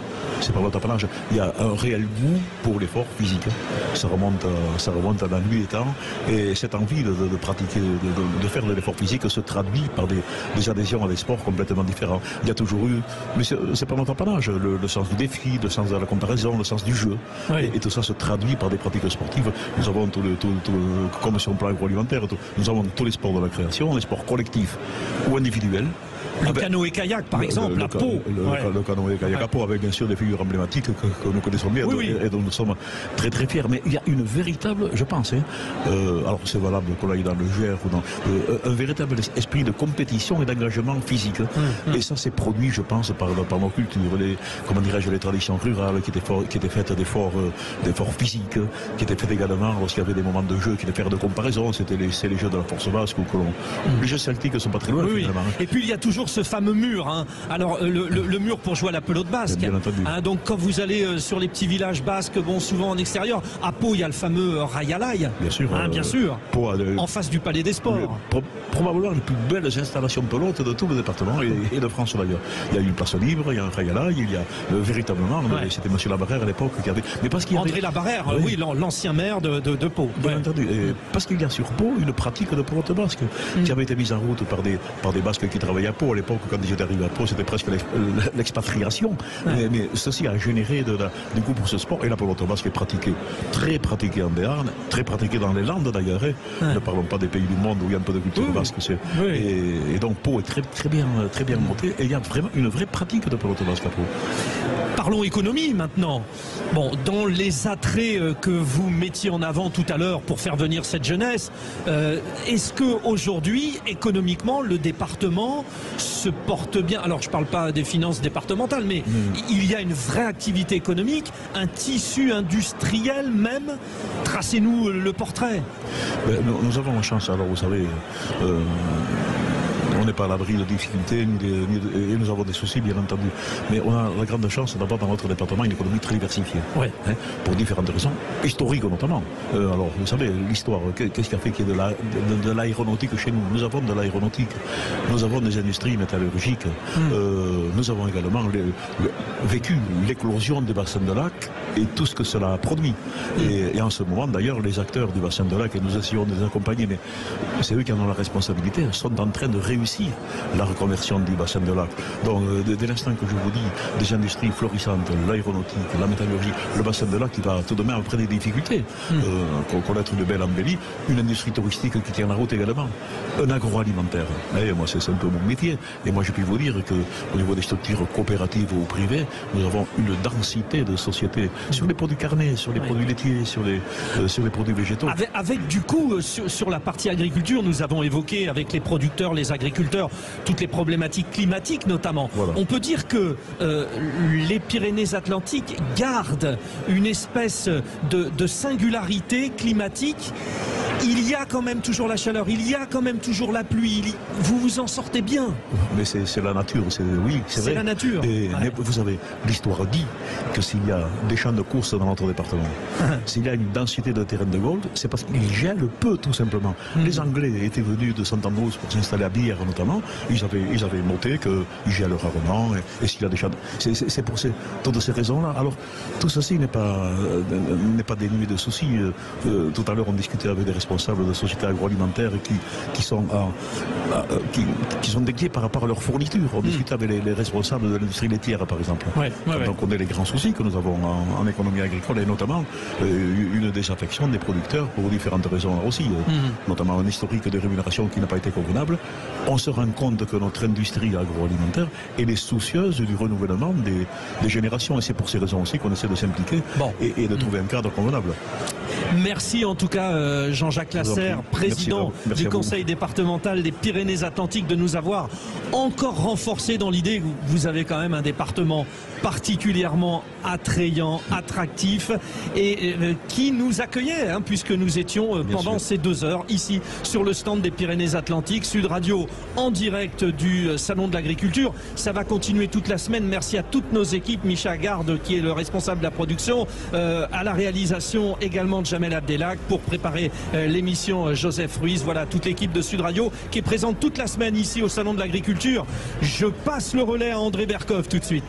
C'est par notre apanage. Il y a un réel goût pour l'effort physique. Ça remonte à la nuit des temps. Et cette envie de pratiquer, de faire de l'effort physique se traduit par des adhésions à des sports complètement différents. Il y a toujours eu, mais c'est pas notre apanage, le sens du défi, le sens de la comparaison, le sens du jeu. Et tout ça se traduit par des pratiques sportives. Nous avons comme sur le plan agroalimentaire, nous avons tous les sports de la création, les sports collectifs ou individuels. Le canoë-kayak, par exemple, à Pau. Le canoë-kayak à Pau, avec bien sûr des figures emblématiques que nous connaissons bien et dont nous sommes très très fiers. Mais il y a une véritable, je pense, alors c'est valable qu'on aille dans le GR ou dans un véritable esprit de compétition et d'engagement physique. Et ça s'est produit, je pense, par nos cultures, les traditions rurales qui étaient faites d'efforts physiques, qui étaient faites également lorsqu'il y avait des moments de jeu, qui étaient faits de comparaison. C'était les jeux de la force basque ou les jeux celtiques ne sont pas très loin. Et puis il y a toujours ce fameux mur. Alors le mur pour jouer à la pelote basque. Donc quand vous allez sur les petits villages basques, souvent en extérieur, à Pau il y a le fameux Rayalaï. Bien sûr. Bien sûr. En face du Palais des Sports. Probablement les plus belles installations de pelote de tout le département et de France d'ailleurs. Il y a une place libre, il y a un Rayalaï, il y a véritablement, c'était M. Labarrère à l'époque qui avait. Mais parce qu'il y avait... André Labarère, l'ancien maire de Pau. Bien entendu. Parce qu'il y a sur Pau une pratique de pelote basque qui avait été mise en route par des Basques qui travaillaient à Pau. À l'époque, quand j'étais arrivé à Pau, c'était presque l'expatriation. Mais ceci a généré du goût pour ce sport. Et la pelote basque est très pratiquée en Béarn, très pratiquée dans les Landes d'ailleurs. Ne parlons pas des pays du monde où il y a un peu de culture basque. Et donc Pau est très bien monté. Et il y a vraiment une vraie pratique de pelote basque à Pau. Parlons économie maintenant. Bon, dans les attraits que vous mettiez en avant tout à l'heure pour faire venir cette jeunesse, est-ce qu'aujourd'hui, économiquement, le département se porte bien? Alors, je ne parle pas des finances départementales, mais il y a une vraie activité économique, un tissu industriel même. Tracez-nous le portrait. Nous avons la chance, alors vous savez... on n'est pas à l'abri de difficultés et nous avons des soucis, bien entendu. Mais on a la grande chance d'avoir dans notre département une économie très diversifiée. Ouais. Pour différentes raisons, historiques notamment. Alors, vous savez, l'histoire, qu'est-ce qui a fait qu'il y ait de l'aéronautique chez nous? Nous avons de l'aéronautique, nous avons des industries métallurgiques, nous avons également vécu l'éclosion des bassins de lac et tout ce que cela a produit. Et en ce moment, d'ailleurs, les acteurs du bassin de lac, et nous essayons de les accompagner, mais c'est eux qui en ont la responsabilité, sont en train de réussir la reconversion du bassin de lac. Donc, dès l'instant que je vous dis des industries florissantes, l'aéronautique, la métallurgie, le bassin de lac qui va tout de même après des difficultés, connaître une belle embellie, une industrie touristique qui tient la route également, un agroalimentaire. Et moi, c'est un peu mon métier. Et moi, je peux vous dire qu'au niveau des structures coopératives ou privées, nous avons une densité de sociétés sur les produits carnés, sur les produits laitiers, sur les produits végétaux. Avec du coup, sur la partie agriculture, nous avons évoqué avec les producteurs, les agriculteurs, toutes les problématiques climatiques notamment. Voilà. On peut dire que les Pyrénées-Atlantiques gardent une espèce de singularité climatique. Il y a quand même toujours la chaleur, il y a quand même toujours la pluie. Vous vous en sortez bien. Mais c'est la nature, c'est vrai. C'est la nature. Mais vous savez, l'histoire dit que s'il y a des champs de course dans notre département, s'il y a une densité de terrain de golf, c'est parce qu'il gèle peu, tout simplement. Les Anglais étaient venus de Sant'Andrews pour s'installer à Bière notamment. Ils avaient noté qu'il gèle rarement. Et s'il y a des champs... C'est pour toutes ces raisons-là. Alors, tout ceci n'est pas dénué de soucis. Tout à l'heure, on discutait avec des responsables de sociétés agroalimentaires qui sont dédiés par rapport à leur fourniture. On discute avec les responsables de l'industrie laitière, par exemple. Donc on a les grands soucis que nous avons en économie agricole et notamment une désaffection des producteurs pour différentes raisons aussi, notamment un historique de rémunération qui n'a pas été convenable. On se rend compte que notre industrie agroalimentaire elle est soucieuse du renouvellement des générations et c'est pour ces raisons aussi qu'on essaie de s'impliquer et de trouver un cadre convenable. Merci en tout cas Jean-Jacques Lasserre, président du conseil départemental des Pyrénées-Atlantiques, de nous avoir encore renforcé dans l'idée que vous avez quand même un département particulièrement attrayant, attractif et qui nous accueillait puisque nous étions pendant ces 2 heures ici sur le stand des Pyrénées-Atlantiques. Sud Radio en direct du Salon de l'Agriculture. Ça va continuer toute la semaine. Merci à toutes nos équipes. Micha Garde qui est le responsable de la production, à la réalisation également de Jamel Abdelak, pour préparer l'émission Joseph Ruiz. Voilà toute l'équipe de Sud Radio qui est présente toute la semaine ici au Salon de l'Agriculture. Je passe le relais à André Berkoff tout de suite.